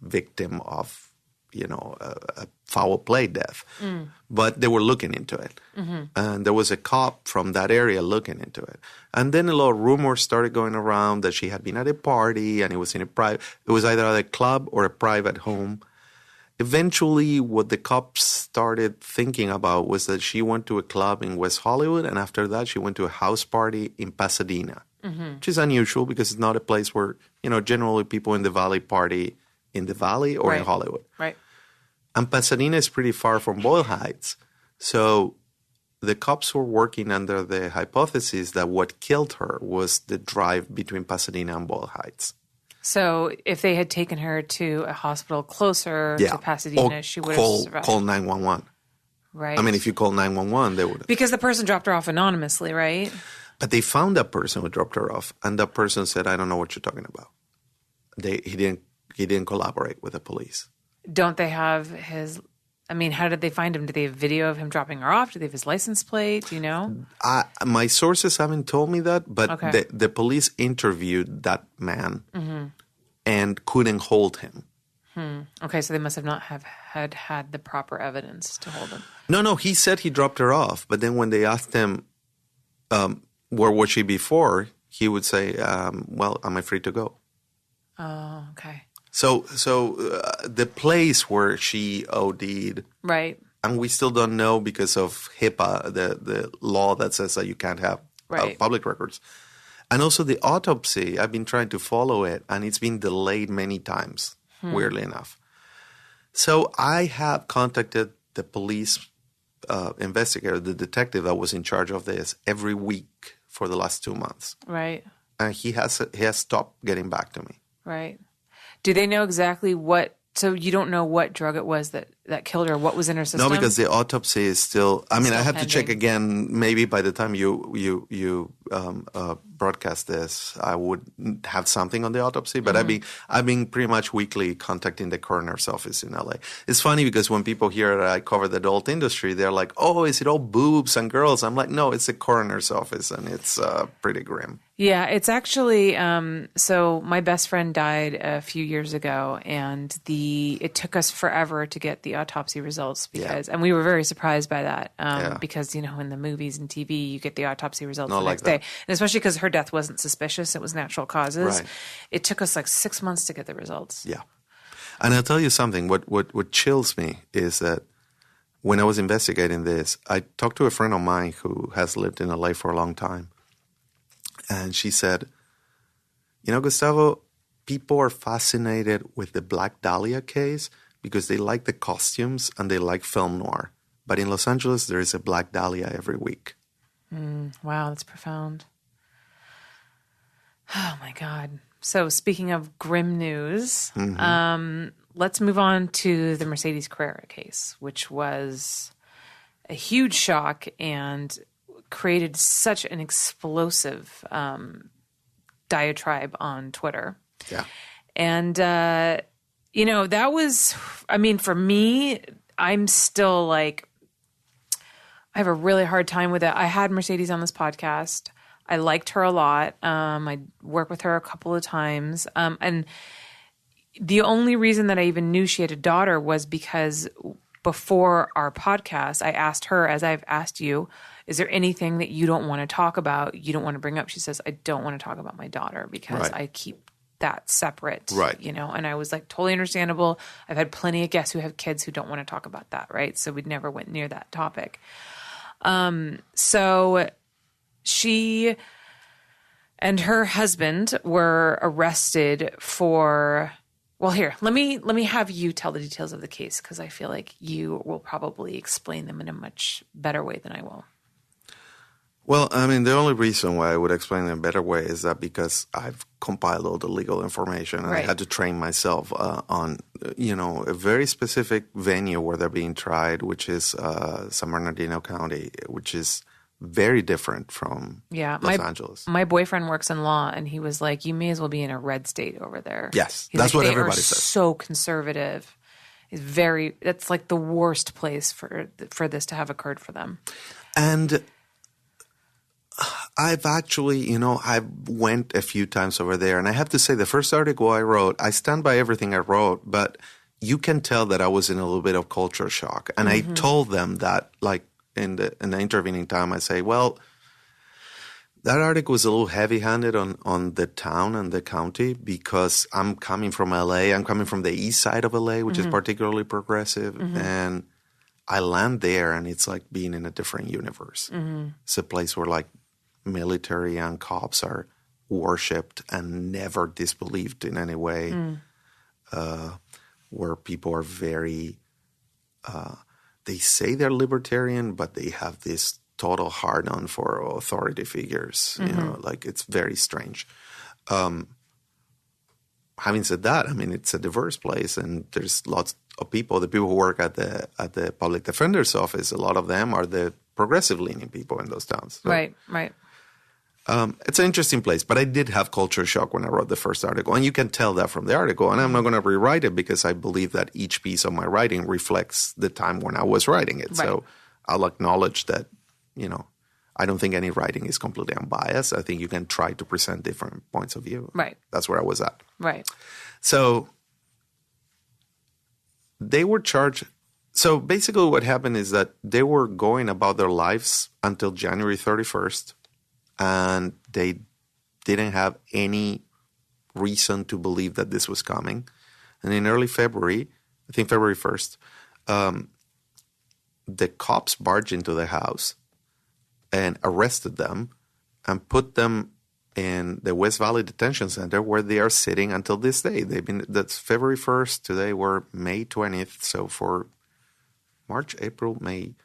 victim of, a foul play death. But they were looking into it. And there was a cop from that area looking into it. And then a lot of rumors started going around that she had been at a party and it was either at a club or a private home. Eventually, what the cops started thinking about was that she went to a club in West Hollywood, and after that, she went to a house party in Pasadena, which is unusual because it's not a place where, generally people in the Valley party in the Valley or in Hollywood. Right. And Pasadena is pretty far from Boyle Heights. So the cops were working under the hypothesis that what killed her was the drive between Pasadena and Boyle Heights. So if they had taken her to a hospital closer to Pasadena, she would have survived. Call 911. Right. I mean, if you call 911, they would have. Because the person dropped her off anonymously, right? But they found that person who dropped her off, and that person said, "I don't know what you're talking about." He didn't collaborate with the police. Don't they have his? I mean, how did they find him? Did they have video of him dropping her off? Do they have his license plate? Do you know? My sources haven't told me that, but the police interviewed that man and couldn't hold him. Okay, so they must have not had the proper evidence to hold him. No, he said he dropped her off, but then when they asked him, where was she before, he would say, well, am I free to go? Oh, okay. So the place where she OD'd, right, and we still don't know because of HIPAA, the law that says that you can't have public records. And also the autopsy, I've been trying to follow it, and it's been delayed many times, weirdly enough. So I have contacted the police investigator, the detective that was in charge of this, every week for the last 2 months. Right. And he has stopped getting back to me. Right. Do they know exactly what – so you don't know what drug it was that that killed her? What was in her system? No, because the autopsy is still. I mean, I have pending. to check again. Maybe by the time you broadcast this, I would have something on the autopsy. But I've been pretty much weekly contacting the coroner's office in LA. It's funny because when people hear that I cover the adult industry, they're like, "Oh, is it all boobs and girls?" I'm like, "No, it's the coroner's office, and it's pretty grim." Yeah, it's actually so my best friend died a few years ago, and it took us forever to get the autopsy results and we were very surprised by that because in the movies and TV you get the autopsy results the next day, and especially because her death wasn't suspicious, it was natural causes. Right. It took us like 6 months to get the results. Yeah, and I'll tell you something. What chills me is that when I was investigating this, I talked to a friend of mine who has lived in LA for a long time. And she said, Gustavo, people are fascinated with the Black Dahlia case because they like the costumes and they like film noir. But in Los Angeles, there is a Black Dahlia every week. Wow, that's profound. Oh, my God. So speaking of grim news, let's move on to the Mercedes Carrera case, which was a huge shock and created such an explosive diatribe on Twitter. Yeah. And, that was, for me, I'm still like, I have a really hard time with it. I had Mercedes on this podcast. I liked her a lot. I worked with her a couple of times. And the only reason that I even knew she had a daughter was because before our podcast, I asked her, as I've asked you, is there anything that you don't want to talk about, you don't want to bring up? She says, I don't want to talk about my daughter because I keep that separate, and I was like, totally understandable. I've had plenty of guests who have kids who don't want to talk about that, right? So we never went near that topic. So she and her husband were arrested for... Well, here, let me have you tell the details of the case because I feel like you will probably explain them in a much better way than I will. Well, the only reason why I would explain in a better way is that because I've compiled all the legal information and I had to train myself on, a very specific venue where they're being tried, which is San Bernardino County, which is very different from Los Angeles. My boyfriend works in law, and he was like, you may as well be in a red state over there. Yes, that's what everybody says. So conservative. That's like the worst place for this to have occurred for them. And I've actually, I went a few times over there, and I have to say the first article I wrote, I stand by everything I wrote, but you can tell that I was in a little bit of culture shock. And I told them that, like, in the intervening time, I say, well, that article was a little heavy-handed on the town and the county because I'm coming from LA. I'm coming from the east side of LA, which is particularly progressive. And I land there, and it's like being in a different universe. It's a place where, like, military and cops are worshipped and never disbelieved in any way, where people are very they say they're libertarian, but they have this total hard-on for authority figures. Like it's very strange. Having said that, it's a diverse place, and there's lots of people. The people who work at the public defender's office, a lot of them are the progressive-leaning people in those towns. So, right. It's an interesting place, but I did have culture shock when I wrote the first article, and you can tell that from the article. And I'm not going to rewrite it because I believe that each piece of my writing reflects the time when I was writing it. Right. So I'll acknowledge that, I don't think any writing is completely unbiased. I think you can try to present different points of view. Right. That's where I was at. Right. So they were charged. So basically what happened is that they were going about their lives until January 31st. And they didn't have any reason to believe that this was coming. And in early February, I think February 1st, the cops barged into the house and arrested them and put them in the West Valley Detention Center where they are sitting until this day. That's February 1st. Today we're May 20th. So for March, April, May,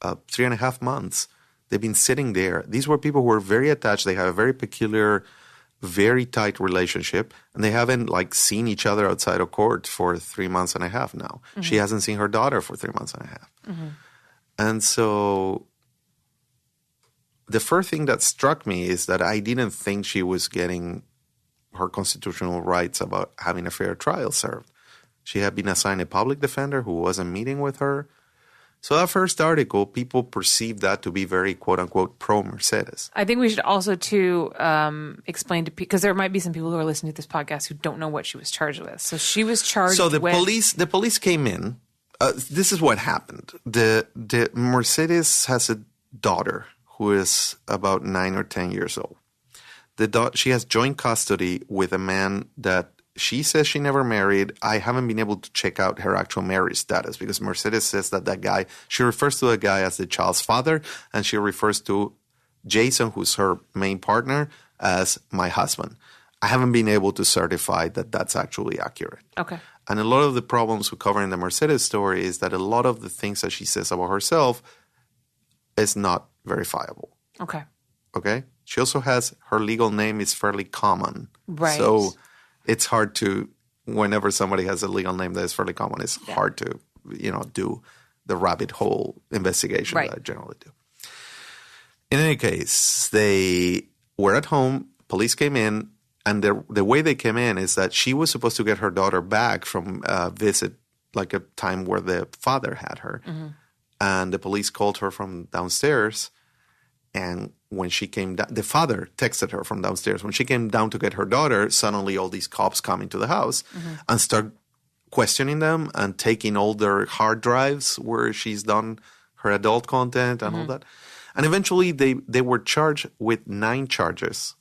3.5 months. They've been sitting there. These were people who were very attached. They have a very peculiar very tight relationship, and they haven't like seen each other outside of court for 3 months and a half now. Mm-hmm. She hasn't seen her daughter for 3 months and a half. Mm-hmm. And so the first thing that struck me is that I didn't think she was getting her constitutional rights about having a fair trial served. She had been assigned a public defender who wasn't meeting with her. So that first article, people perceived that to be very, quote-unquote, pro-Mercedes. I think we should also, too, explain to people, because there might be some people who are listening to this podcast who don't know what she was charged with. So she was charged with... So the police came in. This is what happened. The Mercedes has a daughter who is about 9 or 10 years old. She has joint custody with a man that she says she never married. I haven't been able to check out her actual marriage status because Mercedes says that guy, she refers to the guy as the child's father, and she refers to Jason, who's her main partner, as my husband. I haven't been able to certify that that's actually accurate. Okay. And a lot of the problems we cover in the Mercedes story is that a lot of the things that she says about herself is not verifiable. Okay. Okay? She also has, her legal name is fairly common. Right. So it's hard to, whenever somebody has a legal name that is fairly common, it's hard to, do the rabbit hole investigation that I generally do. In any case, they were at home, police came in, and the way they came in is that she was supposed to get her daughter back from a visit, like a time where the father had her. Mm-hmm. And the police called her from downstairs. And when she came down, the father texted her from downstairs. When she came down to get her daughter, suddenly all these cops come into the house and start questioning them and taking all their hard drives where she's done her adult content and all that. And eventually they were charged with 9 charges,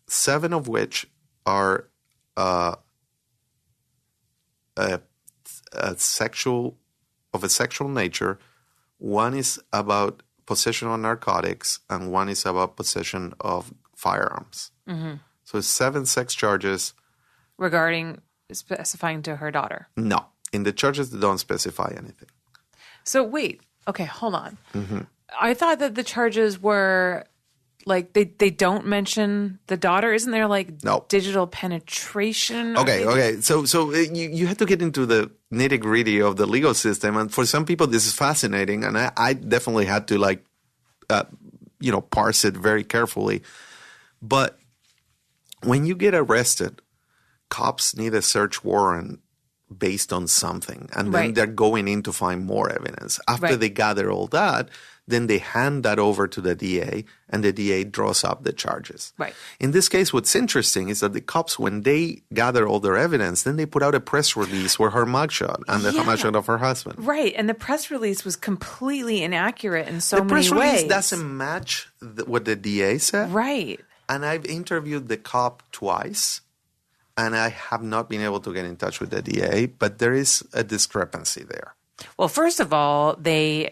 7 of which are of a sexual nature. One is about possession of narcotics, and one is about possession of firearms. Mm-hmm. So 7 sex charges. Regarding specifying to her daughter? No. In the charges, they don't specify anything. So wait. Okay, hold on. Mm-hmm. I thought that the charges were, like, they don't mention the daughter. Isn't there, like, digital penetration? Okay. So you have to get into the nitty-gritty of the legal system. And for some people, this is fascinating. And I definitely had to, like, parse it very carefully. But when you get arrested, cops need a search warrant based on something. And then they're going in to find more evidence. After they gather all that, then they hand that over to the DA, and the DA draws up the charges. Right. In this case, what's interesting is that the cops, when they gather all their evidence, then they put out a press release where her mugshot and the mugshot of her husband. Right, and the press release was completely inaccurate in so many ways. The press release doesn't match what the DA said. Right. And I've interviewed the cop twice, and I have not been able to get in touch with the DA, but there is a discrepancy there. Well, first of all, they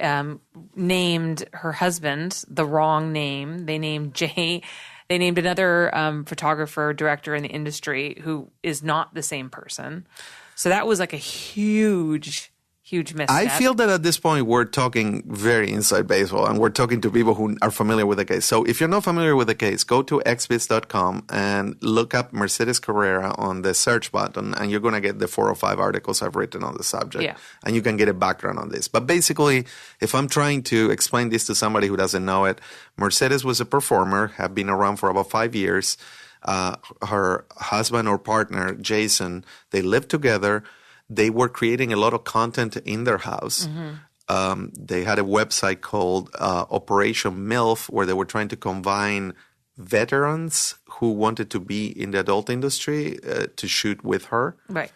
named her husband the wrong name. They named Jay. They named another photographer, director in the industry who is not the same person. So that was like a huge misstep. I feel that at this point we're talking very inside baseball, and we're talking to people who are familiar with the case. So if you're not familiar with the case, go to xbits.com and look up Mercedes Carrera on the search button, and you're going to get the 4 or 5 articles I've written on the subject. Yeah. And you can get a background on this. But basically, if I'm trying to explain this to somebody who doesn't know it, Mercedes was a performer, had been around for about 5 years. Her husband or partner, Jason, they lived together. They were creating a lot of content in their house. Mm-hmm. They had a website called Operation MILF, where they were trying to combine veterans who wanted to be in the adult industry to shoot with her. Right.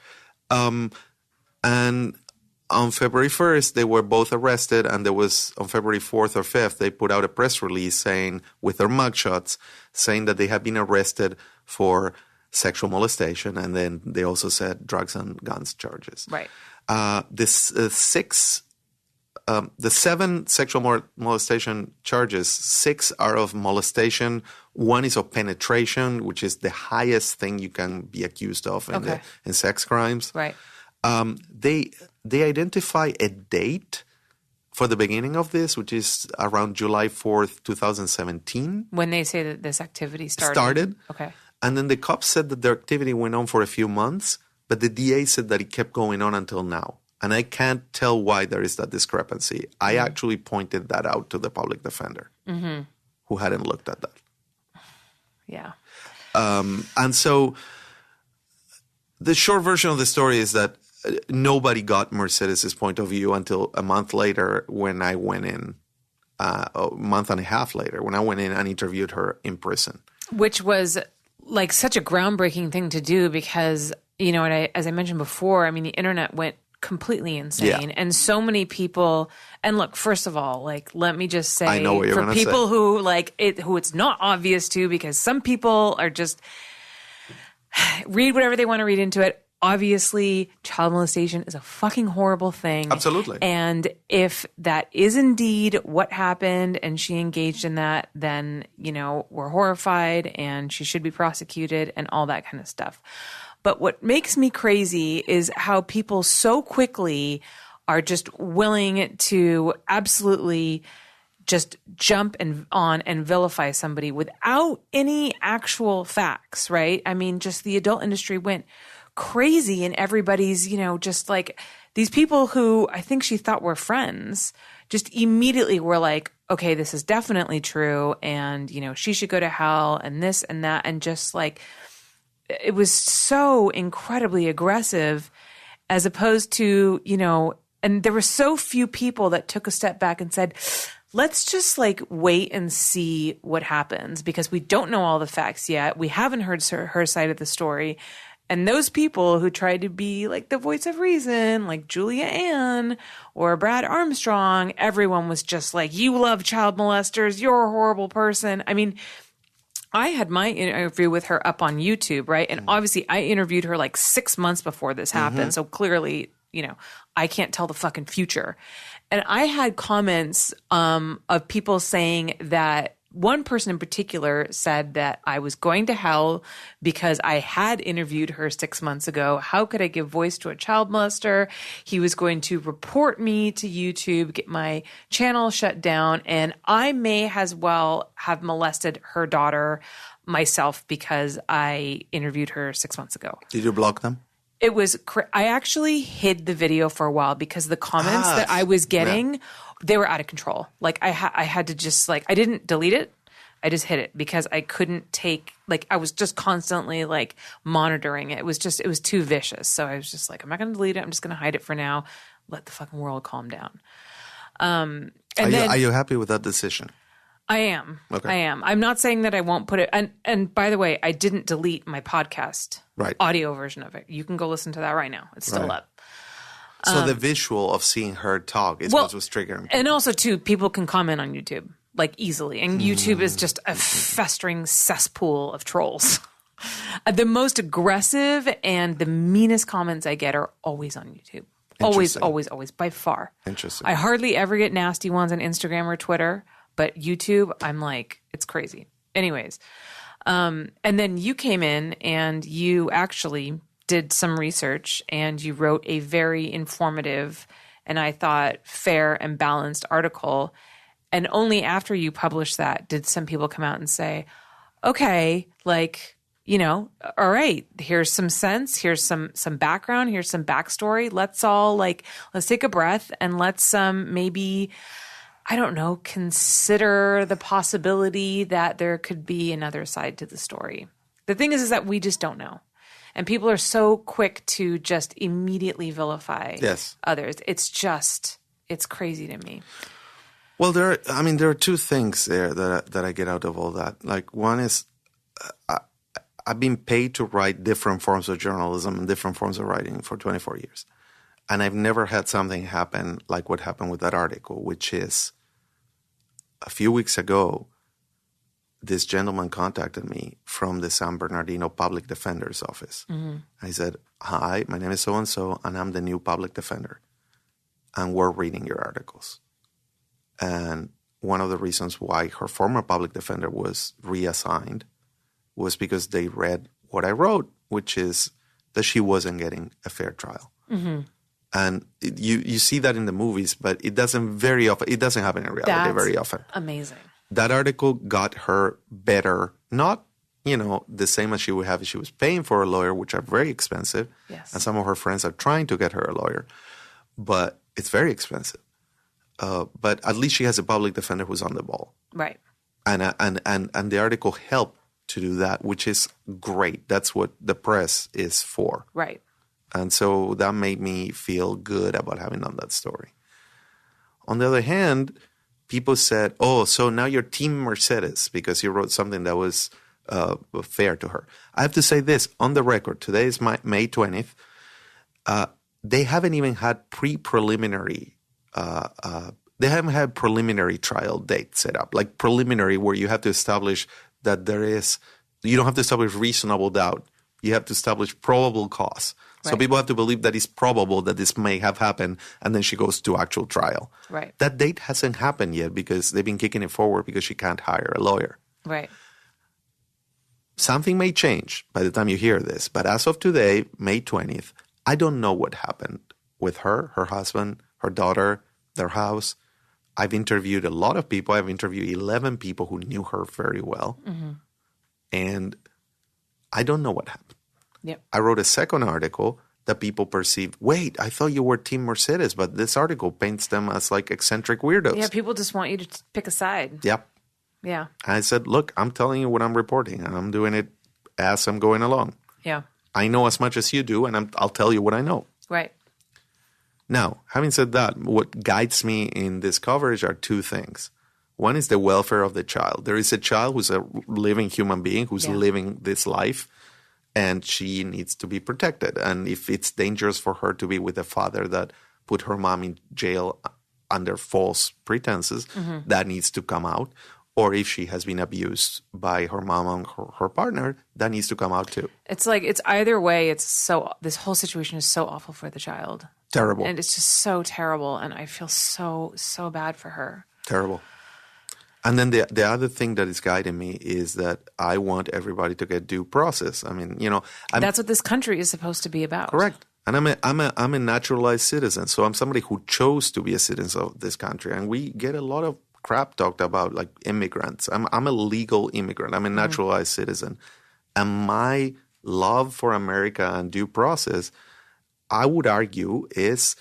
And on February 1st, they were both arrested, and there was, on February 4th or 5th, they put out a press release saying, with their mugshots, saying that they had been arrested for sexual molestation, and then they also said drugs and guns charges. Right. The 7 sexual molestation charges, 6 are of molestation. 1 is of penetration, which is the highest thing you can be accused of in sex crimes. Right. They identify a date for the beginning of this, which is around July 4th, 2017. When they say that this activity started? Okay. And then the cops said that their activity went on for a few months, but the DA said that it kept going on until now. And I can't tell why there is that discrepancy. I actually pointed that out to the public defender who hadn't looked at that. Yeah. And so the short version of the story is that nobody got Mercedes' point of view until a month later when I went in, a month and a half later, when I went in and interviewed her in prison. Which was like such a groundbreaking thing to do because, you know, as I mentioned before, I mean, the internet went completely insane. And so many people, and look, first of all, like, let me just say, I know what you're for people who like it, who it's not obvious to, because some people are just read whatever they want to read into it. Obviously, child molestation is a fucking horrible thing. Absolutely. And if that is indeed what happened and she engaged in that, then, you know, we're horrified and she should be prosecuted and all that kind of stuff. But what makes me crazy is how people so quickly are just willing to absolutely just jump on and vilify somebody without any actual facts, right? I mean, just the adult industry went crazy and everybody's, you know, just like these people who I think she thought were friends just immediately were like, okay, this is definitely true. And, you know, she should go to hell and this and that. And just like, it was so incredibly aggressive as opposed to, you know, and there were so few people that took a step back and said, let's just like wait and see what happens because we don't know all the facts yet. We haven't heard her side of the story. And those people who tried to be like the voice of reason, like Julia Ann or Brad Armstrong, everyone was just like, you love child molesters. You're a horrible person. I mean, I had my interview with her up on YouTube, right? And obviously I interviewed her like 6 months before this happened. So clearly, you know, I can't tell the fucking future. And I had comments of people saying that one person in particular said that I was going to hell because I had interviewed her 6 months ago. How could I give voice to a child molester? He was going to report me to YouTube, get my channel shut down, and I may as well have molested her daughter myself because I interviewed her 6 months ago. Did you block them? It was I actually hid the video for a while because the comments that I was getting, they were out of control. Like I had to just like, I didn't delete it. I just hid it because I couldn't take, like, I was just constantly like monitoring it. It was too vicious. So I was just like, I'm not going to delete it. I'm just going to hide it for now. Let the fucking world calm down. Are you happy with that decision? I am. Okay. I am. I'm not saying that I won't put it. And by the way, I didn't delete my podcast audio version of it. You can go listen to that right now. It's still up. So the visual of seeing her talk is what was triggering people. And also, too, people can comment on YouTube, like, easily. And YouTube is just a festering cesspool of trolls. The most aggressive and the meanest comments I get are always on YouTube. Always, always, always, by far. Interesting. I hardly ever get nasty ones on Instagram or Twitter. But YouTube, I'm like, it's crazy. Anyways, and then you came in and you actually did some research and you wrote a very informative and I thought fair and balanced article. And only after you published that did some people come out and say, okay, like, you know, all right, here's some sense, here's some background, here's some backstory. Let's take a breath and let's maybe, I don't know, consider the possibility that there could be another side to the story. The thing is that we just don't know. And people are so quick to just immediately vilify others. It's crazy to me. Well, there are two things there that I get out of all that. Like, one is I've been paid to write different forms of journalism and different forms of writing for 24 years. And I've never had something happen like what happened with that article, which is a few weeks ago, this gentleman contacted me from the San Bernardino Public Defender's Office. I said, hi, my name is so-and-so, and I'm the new public defender. And we're reading your articles. And one of the reasons why her former public defender was reassigned was because they read what I wrote, which is that she wasn't getting a fair trial. And you see that in the movies, but it doesn't very often. It doesn't happen in reality very often. Amazing. That article got her better, not the same as she would have if she was paying for a lawyer, which are very expensive. Yes. And some of her friends are trying to get her a lawyer, but it's very expensive. But at least she has a public defender who's on the ball. Right. And the article helped to do that, which is great. That's what the press is for. Right. And so that made me feel good about having done that story. On the other hand, people said, oh, so now you're Team Mercedes because you wrote something that was fair to her. I have to say this on the record. Today is May 20th. They haven't even had preliminary trial date set up, like preliminary where you have to establish that you don't have to establish reasonable doubt. You have to establish probable cause. So people have to believe that it's probable that this may have happened, and then she goes to actual trial. Right. That date hasn't happened yet because they've been kicking it forward because she can't hire a lawyer. Right. Something may change by the time you hear this, but as of today, May 20th, I don't know what happened with her husband, her daughter, their house. I've interviewed a lot of people. I've interviewed 11 people who knew her very well. Mm-hmm. And I don't know what happened. Yep. I wrote a second article that people perceived, wait, I thought you were Team Mercedes, but this article paints them as like eccentric weirdos. Yeah, people just want you to pick a side. Yep. Yeah. I said, look, I'm telling you what I'm reporting, and I'm doing it as I'm going along. Yeah. I know as much as you do, and I'll tell you what I know. Right. Now, having said that, what guides me in this coverage are two things. One is the welfare of the child. There is a child who's a living human being who's living this life, and she needs to be protected. And if it's dangerous for her to be with a father that put her mom in jail under false pretenses, that needs to come out. Or if she has been abused by her mom and her partner, that needs to come out too. It's like, it's either way. This whole situation is so awful for the child. Terrible. And it's just so terrible. And I feel so, so bad for her. Terrible. And then the other thing that is guiding me is that I want everybody to get due process. I mean, that's what this country is supposed to be about. Correct. And I'm a naturalized citizen, so I'm somebody who chose to be a citizen of this country. And we get a lot of crap talked about, like immigrants. I'm a legal immigrant. I'm a naturalized citizen. And my love for America and due process, I would argue, it's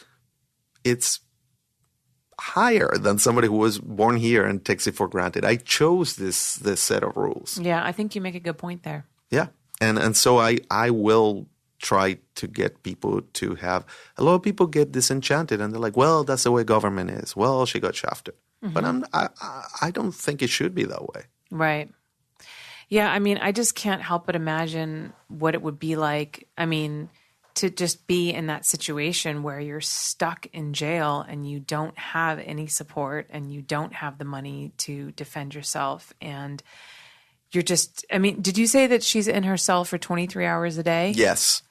higher than somebody who was born here and takes it for granted. I chose this set of rules. Yeah, I think you make a good point there. Yeah. And so I will try to get people to have – a lot of people get disenchanted and they're like, well, that's the way government is. Well, she got shafted. But I don't think it should be that way. Right. Yeah, I mean, I just can't help but imagine what it would be like. I mean, to just be in that situation where you're stuck in jail and you don't have any support and you don't have the money to defend yourself. And you're just, I mean, did you say that she's in her cell for 23 hours a day? Yes.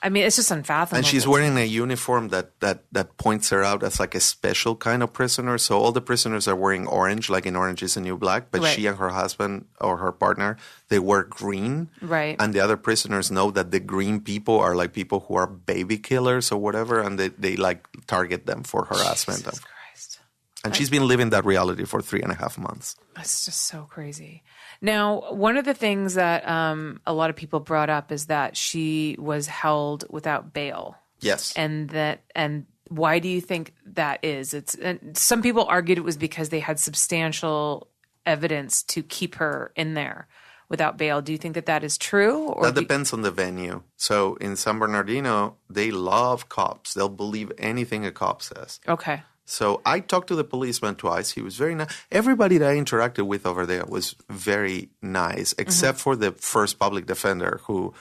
I mean, it's just unfathomable. And she's wearing a uniform that points her out as like a special kind of prisoner. So all the prisoners are wearing orange, like in Orange is the New Black. But she and her husband or her partner, they wear green. Right. And the other prisoners know that the green people are like people who are baby killers or whatever. And they like target them for harassment. Jesus Christ. And she's been living that reality for 3.5 months. That's just so crazy. Now, one of the things that a lot of people brought up is that she was held without bail. Yes. And why do you think that is? And some people argued it was because they had substantial evidence to keep her in there without bail. Do you think that is true? Or that depends on the venue. So in San Bernardino, they love cops. They'll believe anything a cop says. Okay. So I talked to the policeman twice. He was very nice. Everybody that I interacted with over there was very nice, except for the first public defender, who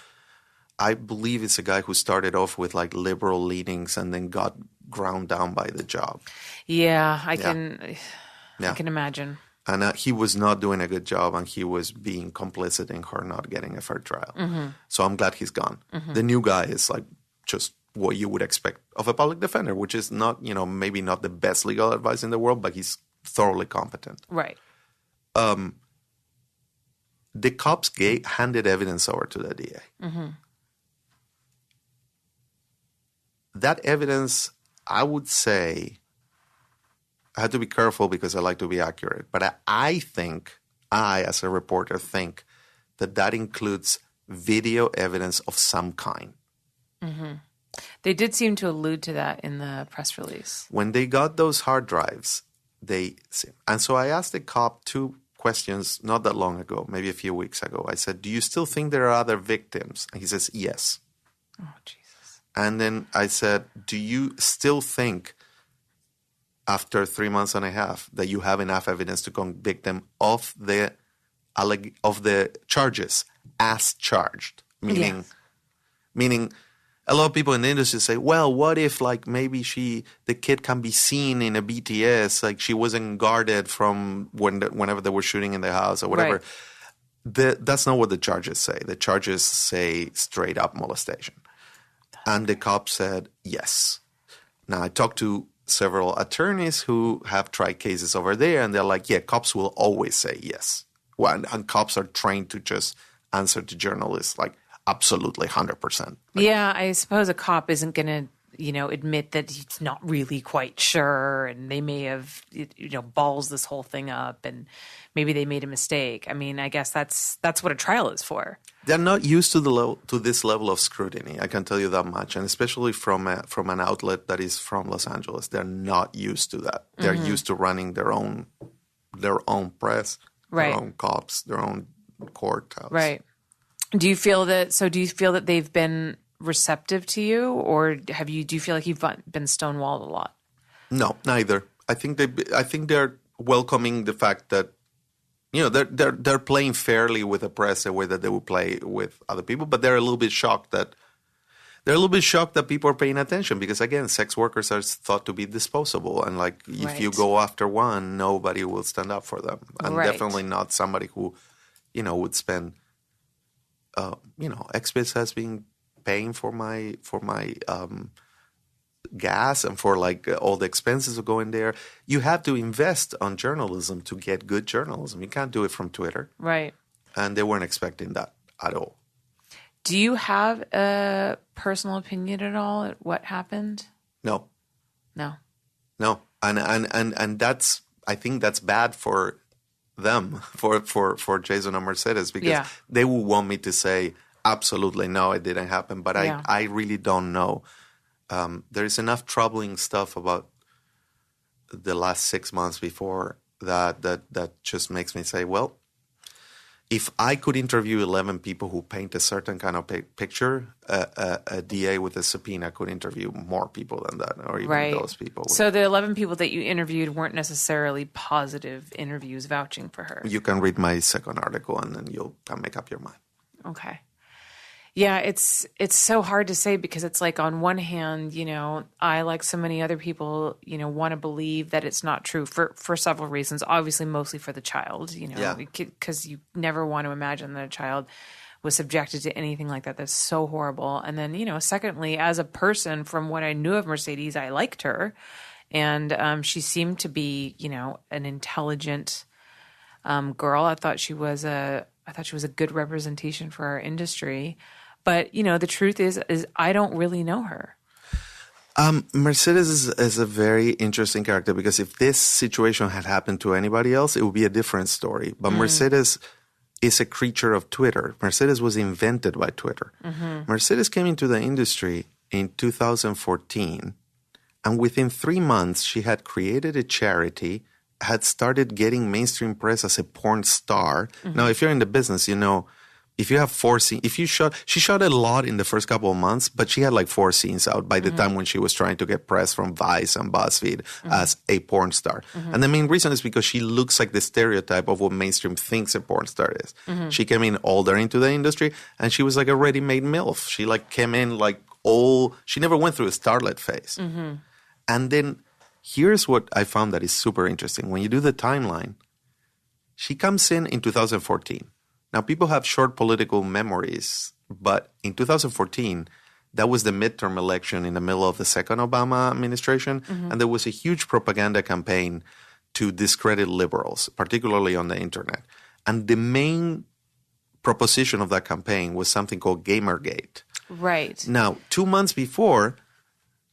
I believe is a guy who started off with like liberal leanings and then got ground down by the job. Yeah, I can imagine. And he was not doing a good job, and he was being complicit in her not getting a fair trial. So I'm glad he's gone. The new guy is like just what you would expect of a public defender, which is not, maybe not the best legal advice in the world, but he's thoroughly competent. Right. The cops handed evidence over to the DA. That evidence, I would say, I have to be careful because I like to be accurate, but I think, as a reporter, think that includes video evidence of some kind. They did seem to allude to that in the press release. When they got those hard drives, and so I asked the cop 2 questions not that long ago, maybe a few weeks ago. I said, do you still think there are other victims? And he says, yes. Oh, Jesus. And then I said, do you still think after 3 months and a half that you have enough evidence to convict them of the charges as charged? Meaning a lot of people in the industry say, well, what if like maybe the kid can be seen in a BTS, like she wasn't guarded from whenever they were shooting in the house or whatever. Right. That's not what the charges say. The charges say straight up molestation. And the cop said, yes. Now I talked to several attorneys who have tried cases over there, and they're like, yeah, cops will always say yes. Well, and cops are trained to just answer to journalists like, absolutely, 100%. Yeah, I suppose a cop isn't going to, admit that he's not really quite sure, and they may have, balls this whole thing up, and maybe they made a mistake. I mean, I guess that's what a trial is for. They're not used to this level of scrutiny. I can tell you that much, and especially from an outlet that is from Los Angeles, they're not used to that. They're used to running their own press, their own cops, their own courthouse. Right. Do you feel that they've been receptive to you, or do you feel like you've been stonewalled a lot? No, neither. I think they're welcoming the fact that they're playing fairly with the press the way that they would play with other people, but they're a little bit shocked that people are paying attention because, again, sex workers are thought to be disposable, and like if you go after one, nobody will stand up for them, and definitely not somebody who would spend. XBIS has been paying for my gas and for like all the expenses of going there. You have to invest on journalism to get good journalism. You can't do it from Twitter. Right. And they weren't expecting that at all. Do you have a personal opinion at all at what happened? No. No. And that's, I think that's bad for them, for Jason and Mercedes, because they would want me to say, absolutely no, it didn't happen. But I really don't know. There is enough troubling stuff about the last 6 months before that just makes me say, well, if I could interview 11 people who paint a certain kind of picture, a DA with a subpoena could interview more people than that, or even those people. So the 11 people that you interviewed weren't necessarily positive interviews vouching for her. You can read my second article, and then you can make up your mind. Okay. Yeah, it's so hard to say because it's like on one hand, I, like so many other people, want to believe that it's not true for several reasons. Obviously, mostly for the child, because you never want to imagine that a child was subjected to anything like that. That's so horrible. And then, secondly, as a person, from what I knew of Mercedes, I liked her. And she seemed to be, an intelligent girl. I thought she was a good representation for our industry. But, the truth is I don't really know her. Mercedes is a very interesting character because if this situation had happened to anybody else, it would be a different story. But Mercedes is a creature of Twitter. Mercedes was invented by Twitter. Mm-hmm. Mercedes came into the industry in 2014, and within 3 months, she had created a charity, had started getting mainstream press as a porn star. Mm-hmm. Now, if you're in the business, if you have 4 scenes, she shot a lot in the first couple of months, but she had like 4 scenes out by the time when she was trying to get press from Vice and BuzzFeed as a porn star. Mm-hmm. And the main reason is because she looks like the stereotype of what mainstream thinks a porn star is. Mm-hmm. She came in older into the industry, and she was like a ready-made MILF. She like came in like she never went through a starlet phase. Mm-hmm. And then here's what I found that is super interesting. When you do the timeline, she comes in 2014. Now, people have short political memories, but in 2014, that was the midterm election in the middle of the second Obama administration, and there was a huge propaganda campaign to discredit liberals, particularly on the internet. And the main proposition of that campaign was something called Gamergate. Right. Now, 2 months before,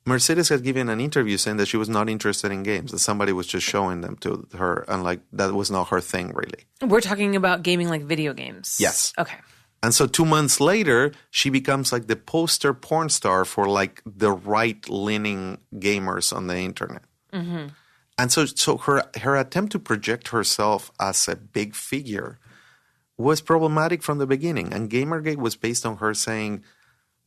Mercedes had given an interview saying that she was not interested in games, that somebody was just showing them to her, and like that was not her thing, really. We're talking about gaming like video games. Yes. Okay. And so 2 months later, she becomes like the poster porn star for like the right-leaning gamers on the internet. Mm-hmm. And so her attempt to project herself as a big figure was problematic from the beginning. And Gamergate was based on her saying,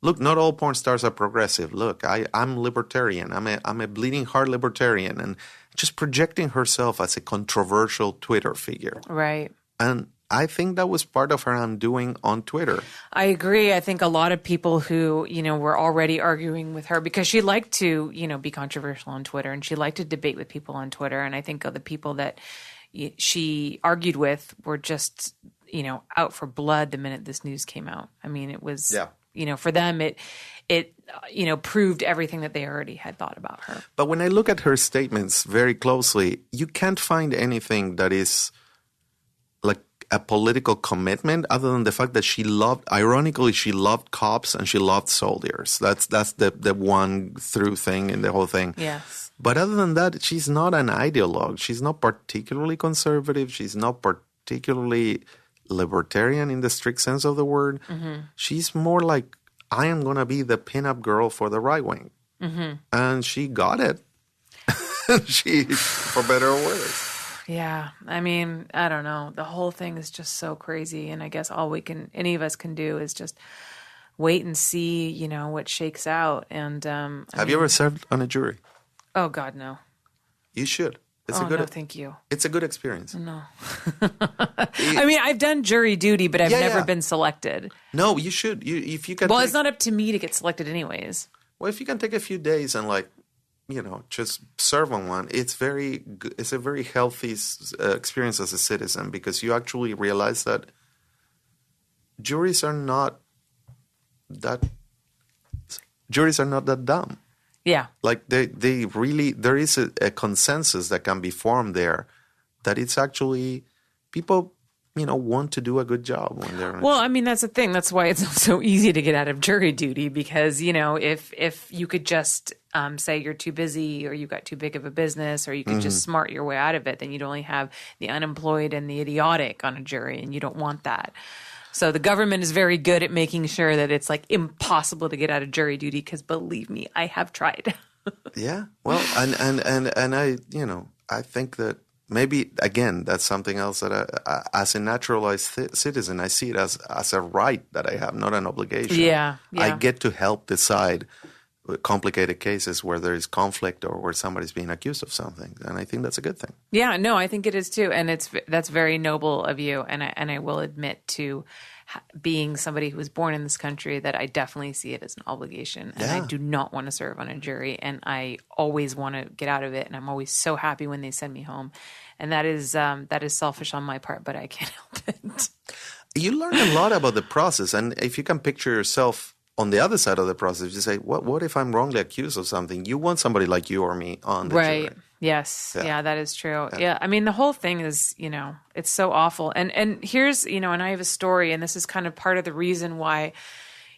look, not all porn stars are progressive. Look, I'm libertarian. I'm a bleeding heart libertarian. And just projecting herself as a controversial Twitter figure. Right. And I think that was part of her undoing on Twitter. I agree. I think a lot of people who, were already arguing with her because she liked to, be controversial on Twitter and she liked to debate with people on Twitter. And I think the people that she argued with were just, out for blood the minute this news came out. I mean, it was, for them, it proved everything that they already had thought about her. But when I look at her statements very closely, you can't find anything that is like a political commitment other than the fact that she loved cops and she loved soldiers. That's the one through thing in the whole thing. Yes. But other than that, she's not an ideologue. She's not particularly conservative. She's not particularly libertarian in the strict sense of the word. Mm-hmm. She's more like, I am going to be the pinup girl for the right wing. Mm-hmm. And she got it. She, for better or worse. Yeah. I mean, I don't know. The whole thing is just so crazy. And I guess all any of us can do is just wait and see, what shakes out. And have you ever served on a jury? Oh, God, no. You should. No, thank you. It's a good experience. No. I mean, I've done jury duty, but I've never been selected. No, you should. If you can. Well, it's not up to me to get selected anyways. Well, if you can take a few days and just serve on one, it's a very healthy experience as a citizen because you actually realize that juries are not that dumb. Yeah. Like they really, there is a consensus that can be formed there that it's actually people, want to do a good job when they're. Well, I mean, that's the thing. That's why it's so easy to get out of jury duty because, if you could just say you're too busy or you got too big of a business or you could just smart your way out of it, then you'd only have the unemployed and the idiotic on a jury and you don't want that. So the government is very good at making sure that it's like impossible to get out of jury duty because believe me, I have tried. Yeah. Well, and I think that maybe, again, that's something else that as a naturalized citizen, I see it as a right that I have, not an obligation. Yeah. I get to help decide complicated cases where there is conflict or where somebody's being accused of something, and I think that's a good thing. Yeah, no, I think it is too, and that's very noble of you. And I will admit to being somebody who was born in this country that I definitely see it as an obligation, and I do not want to serve on a jury, and I always want to get out of it, and I'm always so happy when they send me home, and that is selfish on my part, but I can't help it. You learn a lot about the process, and if you can picture yourself on the other side of the process, you say, what if I'm wrongly accused of something? You want somebody like you or me on the jury. Yes. Yeah, that is true. Yeah. I mean, the whole thing is, it's so awful. And here's, and I have a story, and this is kind of part of the reason why,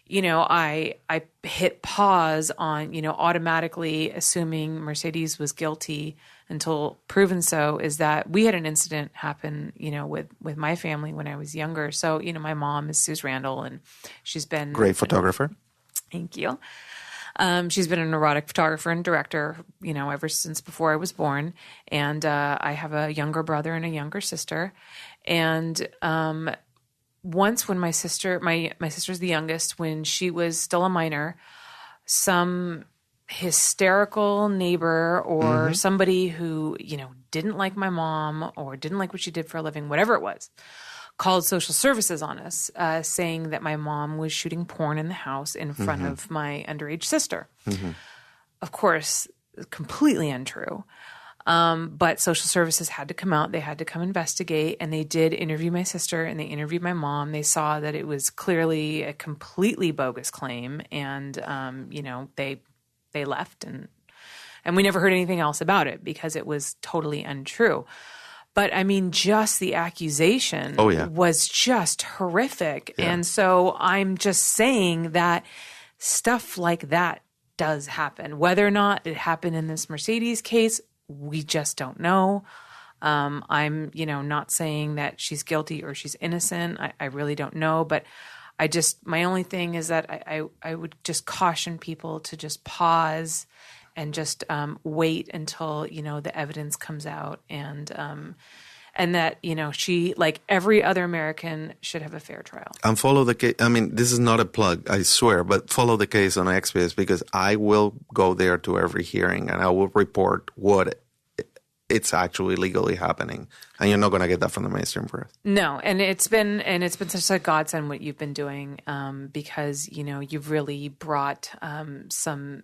I hit pause on, automatically assuming Mercedes was guilty until proven so, is that we had an incident happen, with my family when I was younger. So, my mom is Suze Randall, and she's been great photographer. Thank you. She's been an erotic photographer and director, ever since before I was born. And I have a younger brother and a younger sister. And once when my sister's the youngest, when she was still a minor, some hysterical neighbor or somebody who, didn't like my mom or didn't like what she did for a living, whatever it was, called social services on us, saying that my mom was shooting porn in the house in front of my underage sister. Of course, completely untrue. But social services had to come out. They had to come investigate, and they did interview my sister and they interviewed my mom. They saw that it was clearly a completely bogus claim, and they left, and we never heard anything else about it because it was totally untrue. But I mean, just the accusation was just horrific. Yeah. And so I'm just saying that stuff like that does happen. Whether or not it happened in this Mercedes case, we just don't know. I'm, not saying that she's guilty or she's innocent. I really don't know. But my only thing is that I would just caution people to just pause and just wait until, the evidence comes out and that, she, like every other American, should have a fair trial. And follow the case. I mean, this is not a plug, I swear, but follow the case on XBiz, because I will go there to every hearing and I will report what it's actually legally happening. And you're not going to get that from the mainstream press. No, and it's been such a godsend what you've been doing, because, you've really brought some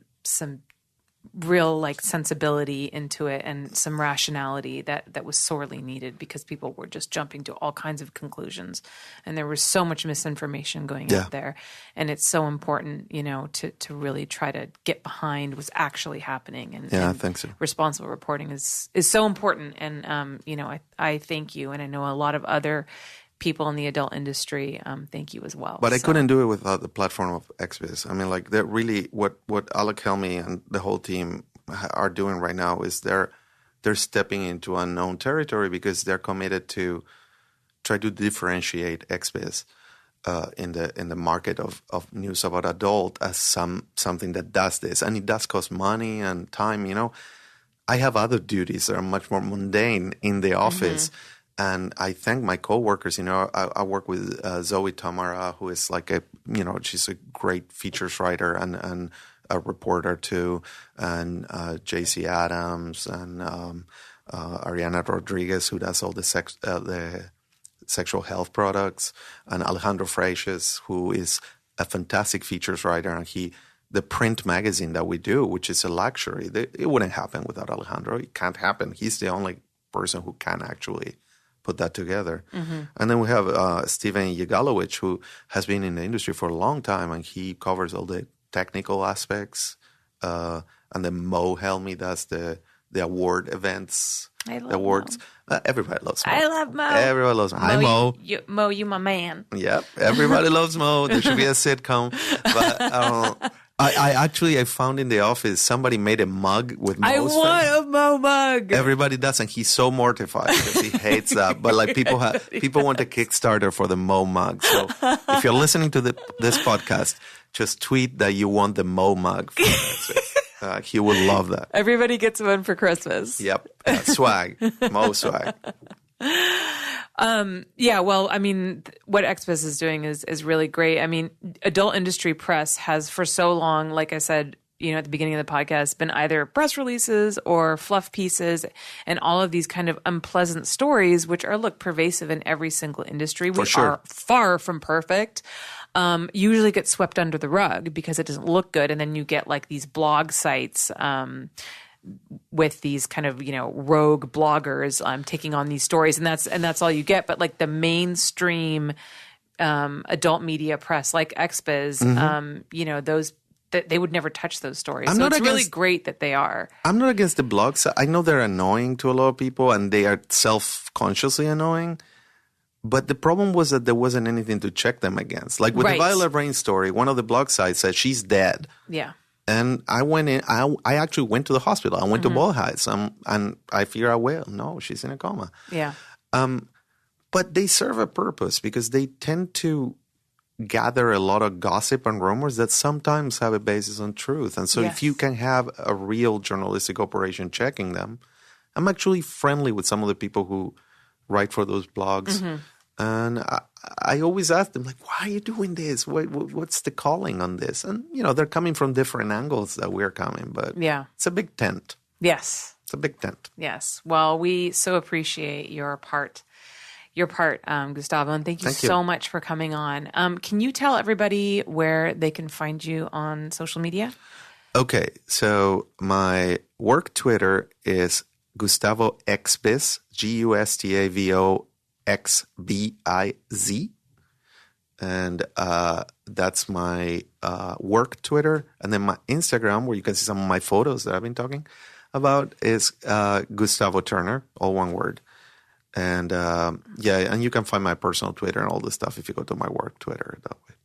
real like sensibility into it and some rationality that was sorely needed, because people were just jumping to all kinds of conclusions and there was so much misinformation going out there. And it's so important, to really try to get behind what's actually happening. And I think so. Responsible reporting is so important. And, I thank you. And I know a lot of other people in the adult industry, thank you as well. But I couldn't do it without the platform of XBiz. I mean, like, they're really what Alec Helmy and the whole team are doing right now is they're stepping into unknown territory, because they're committed to try to differentiate XBiz in the market of news about adult as something that does this, and it does cost money and time. I have other duties that are much more mundane in the office. Mm-hmm. And I thank my coworkers. I work with Zoe Tamara, who is like she's a great features writer and a reporter too, and JC Adams and Ariana Rodriguez, who does all the sexual health products, and Alejandro Freixas, who is a fantastic features writer, and the print magazine that we do, which is a luxury, it wouldn't happen without Alejandro. It can't happen. He's the only person who can actually put that together. Mm-hmm. And then we have Steven Yagalowicz, who has been in the industry for a long time, and he covers all the technical aspects. And then Mo Helmy does the award events. I love awards. Everybody loves Mo. I love Mo. Everybody loves Mo. Hi, Mo. Mo, you my man. Yep. Everybody loves Mo. There should be a sitcom. But I found in the office somebody made a mug with Mo's face. I want a Mo mug. Everybody does, and he's so mortified because he hates that. But like people want a Kickstarter for the Mo mug. So if you're listening to this podcast, just tweet that you want the Mo mug for Christmas. He would love that. Everybody gets one for Christmas. Yep. Swag. Mo swag. Well, I mean, what XBiz is doing is really great. I mean, adult industry press has for so long, like I said, at the beginning of the podcast, been either press releases or fluff pieces and all of these kind of unpleasant stories, which are, pervasive in every single industry. We are far from perfect. Usually get swept under the rug because it doesn't look good. And then you get like these blog sites, with these kind of, rogue bloggers taking on these stories, and that's all you get. But like the mainstream adult media press, like XBiz, those they would never touch those stories. So it's really great that they are. I'm not against the blogs. I know they're annoying to a lot of people, and they are self-consciously annoying. But the problem was that there wasn't anything to check them against. Like with the Violet Rain story, one of the blog sites said she's dead. Yeah. And I went in. I actually went to the hospital. I went to Ball Heights, and I figured out, well, no, she's in a coma. Yeah. But they serve a purpose because they tend to gather a lot of gossip and rumors that sometimes have a basis on truth. And so if you can have a real journalistic operation checking them, I'm actually friendly with some of the people who write for those blogs. Mm-hmm. And I always ask them, like, why are you doing this? What's the calling on this? And, they're coming from different angles that we're coming. But it's a big tent. Yes. It's a big tent. Yes. Well, we so appreciate your part, Gustavo. And thank you so much for coming on. Can you tell everybody where they can find you on social media? Okay. So my work Twitter is Gustavo XBiz, Gustavo XBIZ, and that's my work Twitter. And then my Instagram, where you can see some of my photos that I've been talking about, is Gustavo Turner, all one word. And and you can find my personal Twitter and all this stuff if you go to my work Twitter that way.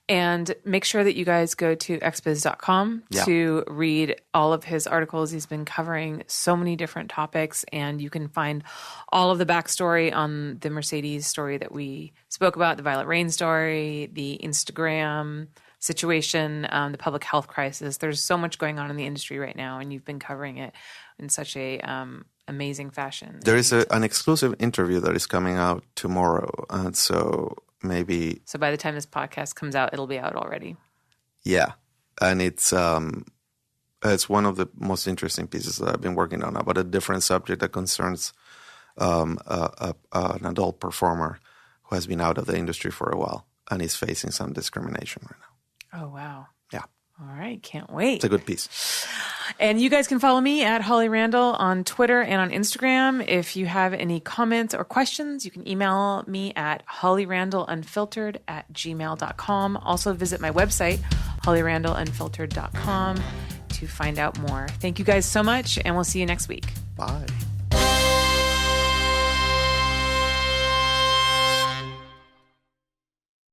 And make sure that you guys go to xbiz.com to read all of his articles. He's been covering so many different topics, and you can find all of the backstory on the Mercedes story that we spoke about, the Violet Rain story, the Instagram situation, the public health crisis. There's so much going on in the industry right now, and you've been covering it in such a amazing fashion. There is an exclusive interview that is coming out tomorrow, and so maybe... So by the time this podcast comes out, it'll be out already. Yeah, and it's one of the most interesting pieces that I've been working on about a different subject that concerns an adult performer who has been out of the industry for a while and is facing some discrimination right now. Oh, wow. Yeah. All right. Can't wait. It's a good piece. And you guys can follow me at Holly Randall on Twitter and on Instagram. If you have any comments or questions, you can email me at hollyrandallunfiltered@gmail.com. Also visit my website, hollyrandallunfiltered.com, to find out more. Thank you guys so much, and we'll see you next week. Bye.